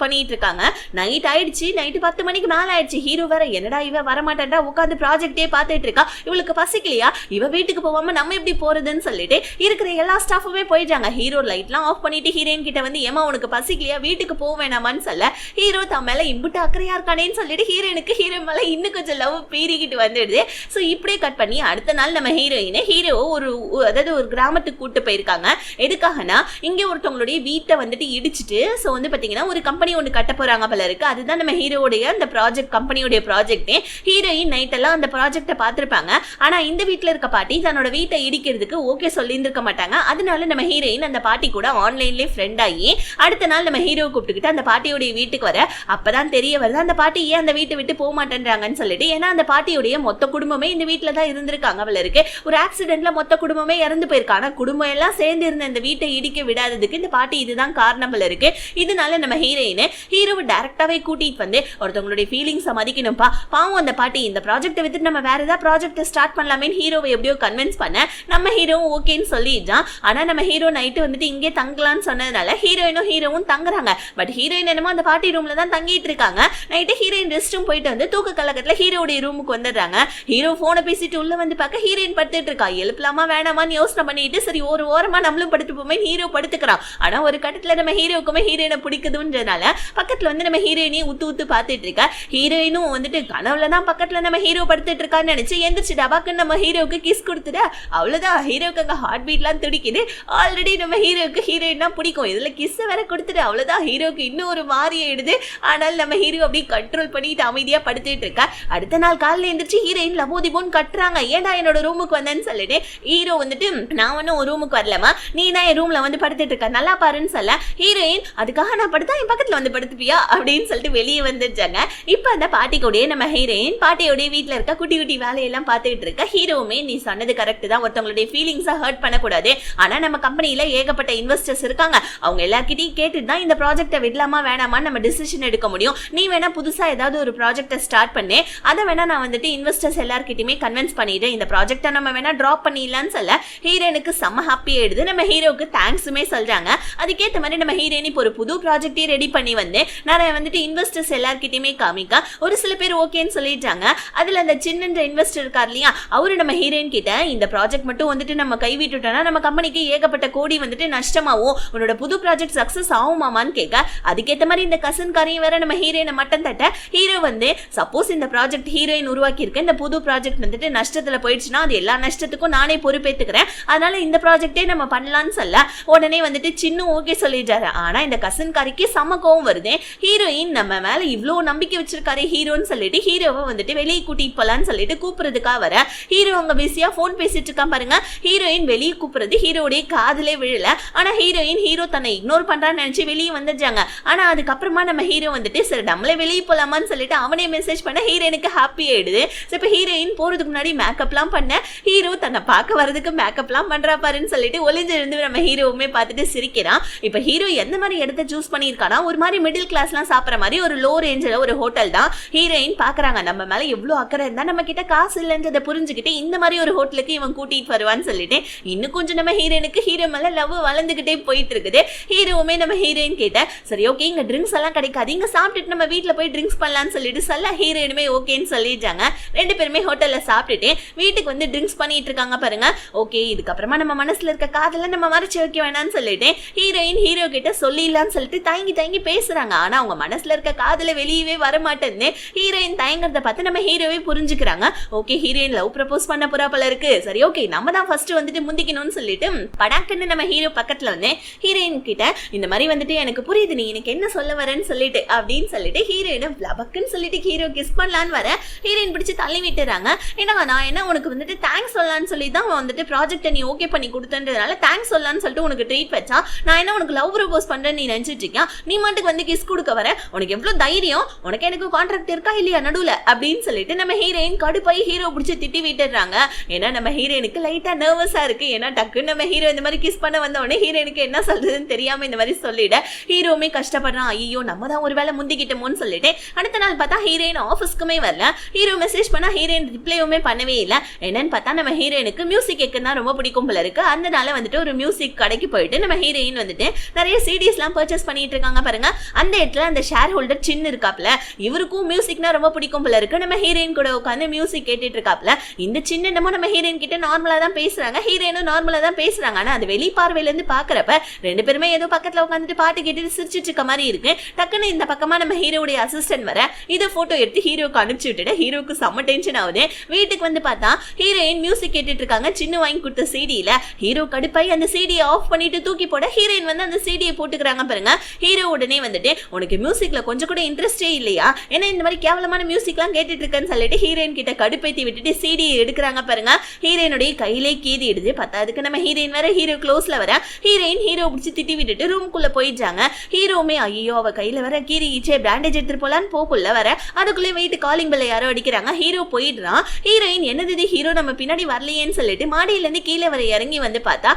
பண்ணிட்டு இருக்காங்க. நைட் ஆயிடுச்சு, நைட்டு 10 மணிக்கு மேல ஆயிடுச்சு. ஹீரோ வேற என்னடா இவ வரமாட்டா உட்காந்து ப்ராஜெக்டே பார்த்துட்டு இருக்கா, இவளுக்கு பசிக்கலையா, இவ வீட்டுக்கு போகாம நம்ம எப்படி போறதுன்னு சொல்லிட்டு இருக்கிற எல்லா ஸ்டாஃபுமே போயிட்டாங்க. ஹீரோ லைட்லாம் ஆஃப் பண்ணிட்டு ஹீரோயின் கிட்ட வந்து ஏமா உனக்கு பசிக்கலையா வீட்டுக்கு போக வேணாமான்னு சொல்ல, ஹீரோ தன் மேல இம்புட்டு அக்கறையா இருக்கானேன்னு சொல்லிட்டு ஹீரோயினுக்கு ஹீரோ மேல இன்னும் கொஞ்சம் லவ் பீறிக்கிட்டு வந்துடுது. ஸோ இப்படியே கட் பண்ணி அடுத்த நாள் நம்ம ஹீரோ ஒரு கிராமத்துக்கு கூட்டு போயிருக்காங்க. எதுக்காகனா இங்க ஒருத்தவங்களுடைய வீட்டை வந்துட்டு இடிச்சுட்டு ஸோ வந்து பாத்தீங்கன்னா ஒரு கம்பெனி ஒன்று கட்ட போறாங்க போல இருக்கு. அதுதான் நம்ம ஹீரோடைய அந்த ப்ராஜெக்ட் கம்பெனியோட ப்ராஜெக்ட். ஹீரோயின் நைட் எல்லாம் அந்த ப்ராஜெக்டை பார்த்திருப்பாங்க. ஆனா இந்த வீட்டுல இருக்க பாட்டி தன்னோட வீட்டை இடிக்கிறதுக்கு ஓகே சொல்லியிருந்திருக்க மாட்டாங்க. அதனால நம்ம ஹீரோயின் அந்த பாட்டி கூட ஆன்லைன்லேயே ஃப்ரெண்ட் ஆகி அடுத்த நாள் நம்ம ஹீரோ கூப்பிட்டுக்கிட்டு அந்த பாட்டியோடைய வீட்டுக்கு வர, அப்பதான் தெரிய வருது அந்த பாட்டி ஏன் அந்த வீட்டை விட்டு போக மாட்டேன்றாங்கன்னு சொல்லிட்டு. ஏன்னா அந்த பாட்டியோடைய மொத்த குடும்பமே இந்த வீட்டுல தான் இருந்திருக்காங்க போல இருக்கு. ஒரு ஆக்சிடென்ட்ல மொத்த குடும்பமே இறந்து போயிருக்காங்க. ஆனா குடும்பம் எல்லாம் சேர்ந்து இருந்த இந்த வீட்டை இடிக்க விடாததுக்கு இந்த பாட்டி இதுதான் காரணம் போல இருக்கு. இதனால நம்ம ஹீரோவை டைரக்டாவே கூட்டிட்டு வந்து ஒருத்தவங்களுடைய ஃபீலிங்ஸை மதிக்கணும்பா, பாவம் அந்த பாட்டி இந்த ப்ராஜெக்டை வித்துட்டு நம்ம வேற ஏதாவது ப்ராஜெக்டை ஸ்டார்ட் பண்ணலாமே ஹீரோவை எப்படியோ கன்வின்ஸ் பண்ண நம்ம ஹீரோவும் ஓகேன்னு சொல்லிடுறான். ஆனா நம்ம ஹீரோ நைட்டு வந்துட்டு இங்கே தங்கலான்னு சொன்னதுனால ஹீரோவும் தங்குறாங்க. பட் ஹீரோயின் என்னமோ அந்த பாட்டி ரூம்ல தான் தங்கிட்டு இருக்காங்க. நைட்டு ஹீரோயின் ரெஸ்ட் ரூம் போயிட்டு வந்து தூக்க கலக்கத்துல ஹீரோடைய ரூமுக்கு வந்துடுறாங்க. ஹீரோ போனை பேசிட்டு உள்ள வந்து பார்க்க ஹீரோயின் படுத்துட்டு இருக்கா. எழுப்பலாமா வேணாமான்னு யோசனை பண்ணிட்டு சரி ஒரு ஓரமா நம்மளும் படுத்து போமே ஹீரோ படுத்துக்கிறான். ஆனா ஒரு கட்டத்துல நம்ம ஹீரோக்குமே ஹீரோயினை பிடிக்குதுன்றதுனால பக்கத்துல வந்து நம்ம ஹீரோயினையும் ஊத்து பார்த்துட்டு இருக்கா. ஹீரோயினும் வந்துட்டு கனவுல தான் பக்கத்துல நம்ம ஹீரோ படுத்துட்டு இருக்கான்னு நினைச்சு எந்திரிச்சு டபாக்குன்னு நம்ம ஹீரோக்கு கிஸ் கொடுத்துட. அவ்வளவுதான், ஹீரோக்கு அங்க ஹார்ட் பீட்லாம் துடிக்குது. ஆல்ரெடி நம்ம ஹீரோக்கு ஹீரோயின் தான் பிடிக்கும், இதுல கிஸ் வேற கொடுத்துட்டு அவ்வளவுதான் ஹீரோக்கு இன்னும் ஒரு மாதிரி ஆயிடுது. ஆனால் நம்ம ஹீரோ அப்படியே கண்ட்ரோல் பண்ணிட்டு அமைதியா படுத்துட்டு இருக்கா. அடுத்த நாள் காலையில எந்திரிச்சு ஹீரோயின் லபோதிபோன்னு கட்டுறாங்க. ஏன்டா என்னோட ரூமுக்கு வந்தேன்னு சொல்லிட்டு ஹீரோ வந்துட்டு நான் ஒன்னும் ஒரு ரூமுக்கு வரலமா, நீ தான் என் ரூம்ல வந்து படுத்துட்டு இருக்க, நல்லா பாருன்னு சொல்ல ஹீரோயின் அதுக்காக நான் படுத்தா என் பக்கத்துல வந்து படுத்துப்பியா அப்படின்னு சொல்லிட்டு வெளியே வந்துருச்சாங்க. இப்ப அந்த பாட்டிக்கூடயே நம்ம ஹீரோயின் பாட்டியோடைய வீட்டுல இருக்க குட்டி குட்டி வேலையெல்லாம் பார்த்துட்டு இருக்க. ஹீரோவுமே நீ சொன்னது கரெக்ட் தான், ஒருத்தவங்களுடைய ஃபீலிங்ஸை ஹர்ட் பண்ணக்கூடாது. ஆனா நம்ம கம்பெனியில ஏகப்பட்ட இன்வெஸ்டர்ஸ் இருக்காங்க, அவங்க எல்லார்கிட்டையும் கேட்டுட்டு தான் இந்த ப்ராஜெக்டை விடலாமா வேணாமான்னு நம்ம டிசிஷன் எடுக்க முடியும். நீ வேணா புதுசா ஏதாவது ஒரு ப்ராஜெக்டை ஸ்டார்ட் பண்ணு, அதை வேணா நான் வந்துட்டு இன்வெஸ்டர்ஸ் எல்லார்கிட்டயுமே கன்வின்ஸ் பண்ணிட்டு இந்த ப்ராஜெக்டை நம்ம வேணா டிராப் பண்ணிடலான்னு சொல்ல ஹீரோனுக்கு செம்ம ஹாப்பி ஆயிடுது. நம்ம ஹீரோக்கு தேங்க்ஸுமே சொல்றாங்க. அதுக்கேற்ற மாதிரி நம்ம ஹீரோயின் இப்போ ஒரு புது ப்ராஜெக்டே ரெடி பண்ணி வந்து நான் வந்துட்டு இன்வெஸ்டர்ஸ் எல்லார்கிட்டயுமே காமிக்க ஒரு சில பேர் ஓகேன்னு சொல்லிட்டாங்க. அதுல அந்த சின்ன இன்வெஸ்டர் இருக்கார் இல்லையா, அவரு நம்ம ஹீரோயின் கிட்ட இந்த ப்ராஜெக்ட் மட்டும் வந்துட்டு நம்ம கைவிட்டுட்டோம்னா நம்ம கம்பெனிக்கு ஏகப்பட்ட கோடி வந்துட்டு நஷ்டமாவும் உன்னோட புது ப்ராஜெக்ட் சக்சஸ் ஆகுமாமான்னு கேட்க அதுக்கேற்ற மாதிரி இந்த கசின்காரையும் வேற நம்ம ஹீரோயினை மட்டம் தட்ட ஹீரோ வந்து சப்போஸ் இந்த ப்ராஜெக்ட் ஹீரோயின் உருவாக்கி இருக்க இந்த புது ப்ராஜெக்ட் வந்துட்டு நஷ்டத்துல போயிடுச்சுன்னா அது எல்லா நஷ்டத்துக்கும் நானே பொறுப்பேத்துக்கிறேன், அதனால இந்த ப்ராஜெக்டே நம்ம பண்ணலாம்னு சொல்ல உடனே வந்துட்டு சின்ன ஓகே சொல்லிட்டாரு. ஆனா இந்த கசன் காரிக்கு செம கோவம் வருது. ஹீரோயின் நம்ம மேல இவ்ளோ நம்பிக்கை வச்சிருக்காரு ஹீரோன்னு சொல்லிட்டு ஹீரோவை வந்துட்டு வெளியே கூட்டிட்டு போலான்னு சொல்லிட்டு கூப்பிடுறதுக்காக வர ஹீரோ அங்க பிஸியா போன் பேசிட்டு இருக்கான் பாருங்க. ஹீரோயின் வெளியே கூப்பிடுறது ஹீரோடைய காதுலே விழல. ஆனா ஹீரோ தன்னை இக்னோர் பண்றான்னு நினைச்சு வெளியே வந்துட்டாங்க. ஆனா அதுக்கப்புறமா நம்ம ஹீரோ வந்துட்டு சரி நம்மளே வெளியே போலாமான்னு சொல்லிட்டு அவனே மெசேஜ் பண்ண ஹீரோயினுக்கு ஹாப்பி ஆயிடுது. இப்ப ஹீரோயின் போறதுக்கு முன்னாடி மேக்கப்லாம் பண்ண ஹீரோ தன்னை பார்க்க வரதுக்கு மேக்கப்லாம் பண்றா பாருன்னு சொல்லிட்டு ஒளிஞ்சிருந்து நம்ம ஹீரோவுமே பார்த்துட்டு சிரிக்கிறான். இப்ப ஹீரோ எந்த மாதிரி இடத்த சூஸ் பண்ணியிருக்கானா ஒரு மாதிரி மிடில் கிளாஸ்லாம் சாப்பிட்ற மாதிரி ஒரு லோ ரேஞ்சில் ஒரு ஹோட்டல் தான். ஹீரோயின் பாக்குறாங்க நம்ம மேல எவ்வளவு அக்கறை இருந்தா நம்ம கிட்ட காசு இல்லைன்றதை புரிஞ்சுக்கிட்டு இந்த மாதிரி ஒரு ஹோட்டலுக்கு இவன் கூட்டிட்டு வருவான்னு சொல்லிட்டு இன்னும் கொஞ்சம் நம்ம ஹீரோயினுக்கு ஹீரோ மேல லவ் வளர்ந்துகிட்டே போயிட்டு இருக்குது. ஹீரோவுமே நம்ம ஹீரோயின் கேட்ட சரி ஓகே இங்க ட்ரிங்க்ஸ் எல்லாம் கிடைக்காது, இங்க சாப்பிட்டுட்டு நம்ம வீட்டுல போய் ட்ரிங்க்ஸ் பண்ணலாம்னு சொல்லிட்டு சொல்ல ஹீரோயினுமே ஓகேன்னு சொல்லிட்டாங்க. ரெண்டு பேருமே ஹோட்டல்ல சாப்பிட்டுட்டு வீட்டுக்கு வந்து ட்ரிங்க்ஸ் பண்ணிட்டு இருக்காங்க பாருங்க. ஓகே இதுக்கப்புறமா நம்ம மனசுல இருக்க காதல நம்ம மறைச்சு வைக்க வேணாம்னு சொல்லிட்டு ஹீரோயின் ஹீரோ கிட்ட சொல்லிடலாம்னு சொல்லிட்டு தயங்கி பேசுறாங்க. ஆனா அவங்க மனசுல இருக்க காதல வெளியவே வர மாட்டேன்னு ஹீரோயின் தயங்கறத பார்த்து நம்ம ஹீரோவே புரிஞ்சுக்கிறாங்க. ஓகே ஹீரோயின் லவ் ப்ரப்போஸ் பண்ண போறா போல இருக்கு, சரி ஓகே நம்ம தான் ஃபர்ஸ்ட் வந்துட்டு முந்திக்கணும்னு சொல்லிட்டு படாக்குன்னு நம்ம ஹீரோ பக்கத்துல வந்து ஹீரோயின் கிட்ட இந்த மாதிரி வந்துட்டு எனக்கு புரியுது நீ எனக்கு என்ன சொல்ல வரேன்னு சொல்லிட்டு அப்படின்னு சொல்லிட்டு ஹீரோயினும் லபக்குன்னு சொல்லிட்டு ஹீரோ கிஸ் பண்ணலான்னு வர ஹீரோயின் பிடிச்சு தள்ளி விட்டுறாங்க. ஏன்னா நான் என்ன உனக்கு வந்துட்டு தேங்க்ஸ் சொல்லலான்னு சொல்லி தான் வந்துட்டு ப்ராஜெக்டை நீ ஓகே பண்ணி கொடுத்தன்றதுனால தேங்க்ஸ் சொல்லலான்னு சொல்லிட்டு உனக்கு ட்ரீட் வச்சா நான் என்ன உனக்கு லவ் ப்ரப்போஸ் பண்றேன்னு நீ நினைச்சிட்டு இருக்கியா, நீ மட்டும் வந்து கிஸ் கொடுக்க வர, உனக்கு எவ்வளவு தைரியம், உனக்கு எனக்கு கான்ட்ராக்ட் இருக்கா இல்லையா நடுவுல அப்படின்னு சொல்லிட்டு நம்ம ஹீரோயின் கடுப்பாய் ஹீரோ பிடிச்சி திட்டி விட்டுறாங்க. ஏன்னா நம்ம ஹீரோயினுக்கு லைட்டா நர்வஸா இருக்கு. ஏன்னா டக்குன்னு நம்ம ஹீரோ இந்த மாதிரி கிஸ் பண்ண வந்த உடனே ஹீரோயினுக்கு என்ன சொல்றதுன்னு தெரியாம இந்த மாதிரி சொல்லிட ஹீரோவுமே கஷ்டப்படுறான். ஐயோ நம்ம தான் ஒரு வேலை முந்திக்கிட்டோமோன்னு சொல்லிட்டு அடுத்த நாள் பார்த்தா ஹீரோயின் ஆஃபீஸ்க்குமே வரல. ஹீரோ மெசேஜ் பண்ணா ஹீரோயின் ரிப்ளையுமே பண்ணவே இல்லை. என்னன்னு பார்த்தா நம்ம ஹீரோயினுக்கு மியூசிக் கேட்கறதுனா ரொம்ப பிடிக்கும் போல இருக்கு. அதனால வந்துட்டு ஒரு மியூசிக் கடைக்கு போயிட்டு நம்ம ஹீரோயின் வந்துட்டு நிறைய சிடிஸ் எல்லாம் பர்ச்சேஸ் பண்ணிட்டு இருக்காங்க பாருங்க. அந்த இடத்துல அந்த ஷேர் ஹோல்டர் சின்ன இருக்காப்ல, இவருக்கும் மியூசிக்னா ரொம்ப பிடிக்கும் போல இருக்கு. நம்ம ஹீரோயின் கூட உட்காந்து மியூசிக் கேட்டுட்டு இருக்காப்ல. இந்த சின்ன நம்ம ஹீரோயின் கிட்ட நார்மலா தான் பேசுறாங்க, ஹீரோயினும் நார்மலா தான் பேசுறாங்க. ஆனா அது வெளி பார்வையில இருந்து பாக்குறப்ப ரெண்டு பேருமே ஏதோ பக்கத்துல உட்காந்துட்டு பாட்டு கேட்டுட்டு சிரிச்சிட்டு இருக்க மாதிரி இருக்கு. டக்குன்னு இந்த பக்கமா நம்ம ஹீரோடைய அசிஸ்டன்ட் வர இதை போட்டோ எடுத்து ஹீரோக்கு அனுப்பிச்சு விட்டுட்டு ஹீரோக்கு செம்ம டென்ஷன் ஆகுது. வீட்டுக்கு வந்து பார்த்தா ஹீரோயின் மியூசிக் கேட்டுட்டு இருக்காங்க. சின்ன வாங்கி கொடுத்த சீடியில ஹீரோ கடுப்பாய் அந்த சீடியை ஆஃப் பண்ணிட்டு தூக்கி போட ஹீரோயின் வந்து அந்த சீடியை போட்டுக்கிறாங்க பாருங்க. ஹீரோ உடனே வந்துட்டு உனக்கு மியூசிக்ல கொஞ்சம் கூட இன்ட்ரெஸ்டே இல்லையா, ஏன்னா இந்த மாதிரி கேவலமான மியூசிக்லாம் கேட்டுட்டு இருக்கேன்னு சொல்லிட்டு ஹீரோயின் கிட்ட கடுப்பேத்தி விட்டுட்டு சீடியை எடுக்கிறாங்க பாருங்க. ஹீரோயினுடைய கையிலே கீறிடுது. பத்தாதுக்கு நம்ம ஹீரோயின் வேற ஹீரோ க்ளோஸ்ல வர ஹீரோயின் ஹீரோ பிடிச்சி திட்டி விட்டுட்டு ரூம்குள்ள போயிட்டாங்க. ஹீரோமே ஐயோ அவ கையில வர கீறிச்சே பேண்டேஜ் எடுத்துட்டு போலான்னு போக்குள்ள வர அதுக்குள்ளே வெயிட் காலிங் பெல்ல யாரோ அடிக்கிறாங்க. ஹீரோ போயிடுறான். ஹீரோயின் என்னது ஹீரோ நம்ம பின்னாடி வரலையேன்னு சொல்லிட்டு மாடியில இருந்து கீழே வர இறங்கி வந்து பார்த்தா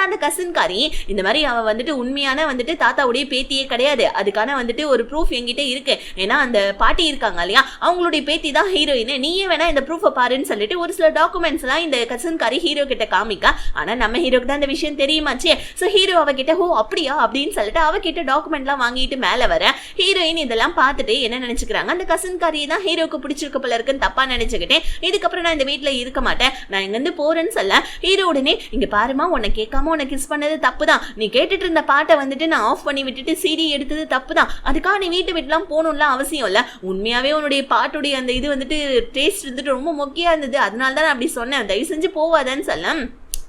அந்த கசின்காரி இந்த மாதிரி அவ வந்துட்டு உண்மையான வந்துட்டு தாத்தாவுடைய பேத்தியே கிடையாது, அதுக்கான வந்துட்டு ஒரு ப்ரூஃப் என்கிட்ட இருக்கு, ஏன்னா அந்த பாட்டி இருக்காங்க இல்லையா அவங்களுடைய பேத்தி தான் ஹீரோயின், நீயே வேணா இந்த ப்ரூஃபை பாருன்னு சொல்லிட்டு ஒரு சில டாக்குமெண்ட்ஸ் எல்லாம் இந்த கசின்காரி ஹீரோ கிட்ட காமிக்க. ஆனா நம்ம ஹீரோக்கு தான் இந்த விஷயம் தெரியுமாச்சே. சோ ஹீரோ அவகிட்ட ஓ அப்படியா அப்படின்னு சொல்லிட்டு அவகிட்ட டாக்குமெண்ட் எல்லாம் வாங்கிட்டு மேல வர ஹீரோயின் இதெல்லாம் பார்த்துட்டு என்ன நினைச்சுக்கிறாங்க, அந்த கசின்காரியை தான் ஹீரோக்கு பிடிச்சிருக்க போல இருக்குன்னு தப்பா நினைச்சுக்கிட்டேன், இதுக்கப்புறம் நான் இந்த வீட்டுல இருக்க மாட்டேன், நான் இங்க இருந்து போறேன்னு சொல்ல ஹீரோ உடனே இங்க பாருமா உன்னை கேட்காம உன்னை கிஸ் பண்ணது தப்பு தான், நீ கேட்டுட்டு இருந்த பாட்டை வந்துட்டு நான் ஆஃப் பண்ணி விட்டுட்டு சீடி எடுத்தது தப்பு தான், அதுக்காக நீ வீட்டு விட்டுலாம் போகணும்லாம் அவசியம் இல்ல, உண்மையாவே உன்னுடைய பாட்டுடைய அந்த இது வந்துட்டு டேஸ்ட் வந்துட்டு ரொம்ப மொக்கையா இருந்தது, அதனால தான் நான் அப்படி சொன்னேன், தயவு செஞ்சு போவாதன்னு சொல்ல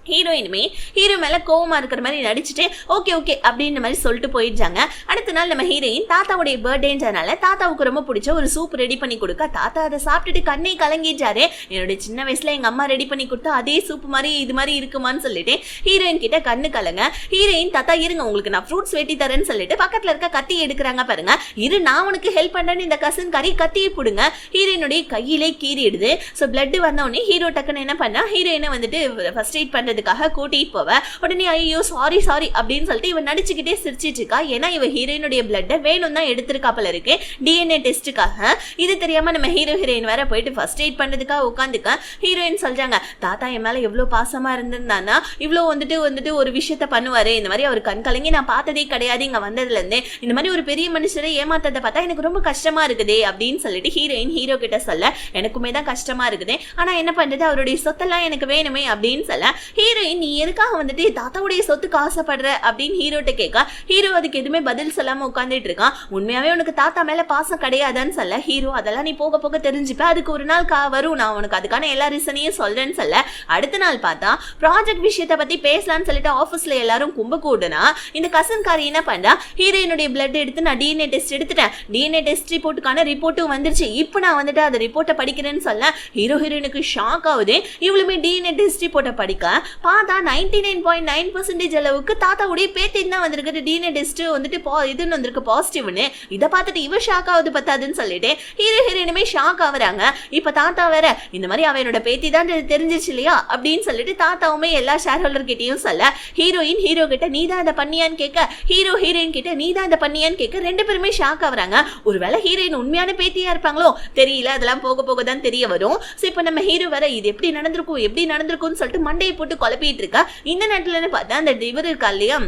ஹீரோயினுமே ஹீரோ மேல கோவமா இருக்கிற மாதிரி நடிச்சுட்டு ஓகே ஓகே அப்படின்ற மாதிரி சொல்லிட்டு போயிடுறாங்க. அடுத்த நாள் நம்ம ஹீரோயின் தாத்தாவுடைய பர்த்டேன்றதுனால தாத்தாவுக்கு ரொம்ப பிடிச்ச ஒரு சூப் ரெடி பண்ணி கொடுக்க தாத்தா அதை சாப்பிட்டுட்டு கண்ணை கலங்கிட்டாரு. என்னுடைய சின்ன வயசுல எங்க அம்மா ரெடி பண்ணி கொடுத்தா அதே சூப் மாதிரி இது மாதிரி இருக்குமான்னு சொல்லிட்டு ஹீரோயின் கிட்ட கண்ணு கலங்க. ஹீரோயின் தாத்தா இருங்க உங்களுக்கு நான் ஃப்ரூட்ஸ் வெட்டி தரேன்னு சொல்லிட்டு பக்கத்துல இருக்க கத்தி எடுக்கிறாங்க பாருங்க. இரு நான் உனக்கு ஹெல்ப் பண்றேன்னு இந்த கசின் கறி கத்தியை போடுங்க. ஹீரோயினுடைய கையிலே கீறிடுது. ஸோ பிளட் வந்தோடனே ஹீரோ டக்குன்னு என்ன பண்ணா ஹீரோயினை வந்துட்டு ஃபர்ஸ்ட் எய்ட் பண்றது கூட்டிட்டு போவ. உடனே ஐயோ சாரி சாரி அப்படின்னு சொல்லிட்டு இவன் நடிச்சுக்கிட்டே சிரிச்சிட்டு இருக்கா. ஏன்னா இவ ஹீரோயினுடைய பிளட் வேணும் தான் எடுத்திருக்காப்பல இருக்கு டிஎன்ஏ டெஸ்ட்டுக்காக. இது தெரியாம நம்ம ஹீரோயின் வேற போயிட்டு ஃபர்ஸ்ட் எய்ட் பண்றதுக்காக உட்காந்துக்க. ஹீரோயின் சொல்றாங்க தாத்தா என் மேல எவ்வளவு பாசமா இருந்திருந்தானா இவ்வளவு வந்துட்டு ஒரு விஷயத்த பண்ணுவாரு, இந்த மாதிரி அவர் கண் கலங்கி நான் பார்த்ததே கிடையாது இங்க வந்ததுல இருந்து, இந்த மாதிரி ஒரு பெரிய மனுஷரை ஏமாத்ததை பார்த்தா எனக்கு ரொம்ப கஷ்டமா இருக்குதே அப்படின்னு சொல்லிட்டு ஹீரோயின் ஹீரோ கிட்ட சொல்ல எனக்குமே தான் கஷ்டமா இருக்குது, ஆனா என்ன பண்றது அவருடைய சொத்தெல்லாம் எனக்கு வேணுமே அப்படின்னு சொல்ல ஹீரோயின் நீ எதுக்காக வந்துட்டு தாத்தாவுடைய சொத்துக்கு ஆசைப்படுற அப்படின்னு ஹீரோட்ட கேட்க ஹீரோ அதுக்கு எதுவுமே பதில் சொல்லாம உட்காந்துட்டு இருக்கான். உண்மையாவே உனக்கு தாத்தா மேல பாசம் கிடையாதுன்னு சொல்ல ஹீரோ அதெல்லாம் நீ போக போக தெரிஞ்சுப்ப, அதுக்கு ஒரு நாள் வரும், நான் உனக்கு அதுக்கான எல்லா ரீசனையும் சொல்றேன்னு சொல்ல அடுத்த நாள் பார்த்தா ப்ராஜெக்ட் விஷயத்தை பத்தி பேசலாம்னு சொல்லிட்டு ஆபீஸ்ல எல்லாரும் கும்ப கூடுனா இந்த கசன்காரி என்ன பண்றா, ஹீரோயினுடைய பிளட் எடுத்து நான் டிஎன்ஏ டெஸ்ட் எடுத்துட்டேன், டிஎன்ஏ டெஸ்ட் ரிப்போர்ட்டுக்கான ரிப்போர்ட்டும் வந்துருச்சு, இப்போ நான் வந்துட்டு அந்த ரிப்போர்ட்டை படிக்கிறேன்னு சொல்ல ஹீரோயினுக்கு ஷாக் ஆகுது. இவளுமே டிஎன்ஏ டெஸ்ட் ரிப்போர்ட்டை படிக்க பார்த்தா 99.9% அளவுக்கு தாத்தாவுடைய பேத்தின் தான் வந்திருக்கு டிஎன்ஏ டெஸ்ட் வந்துட்டு இதுன்னு வந்திருக்கு பாசிட்டிவ்னு. இதை பார்த்துட்டு இவ ஷாக் ஆகுது பத்தாதுன்னு சொல்லிட்டு ஹீரோயினுமே ஷாக் ஆகுறாங்க. இப்ப தாத்தா வேற இந்த மாதிரி அவனோட பேத்தி தான் தெரிஞ்சிச்சு இல்லையா அப்படின்னு சொல்லிட்டு தாத்தாவுமே எல்லா ஷேர் ஹோல்டர் கிட்டையும் சொல்ல ஹீரோயின் ஹீரோ கிட்ட நீ தான் இதை பண்ணியான்னு கேட்க ஹீரோ ஹீரோயின் கிட்ட நீ தான் இதை பண்ணியான்னு கேட்க ரெண்டு பேருமே ஷாக் ஆகுறாங்க. ஒருவேளை ஹீரோயின் உண்மையான பேத்தியா இருப்பாங்களோ தெரியல, அதெல்லாம் போக போக தான் தெரிய வரும். சோ இப்ப நம்ம ஹீரோ வேற இது எப்படி நடந்திருக்கும்னு சொல்லிட்டு மண்டையை போட்டு குழப்பிட்டு இருக்கா. இந்த நேரத்துல பார்த்தா அந்த இவர் இருக்கா இல்லையா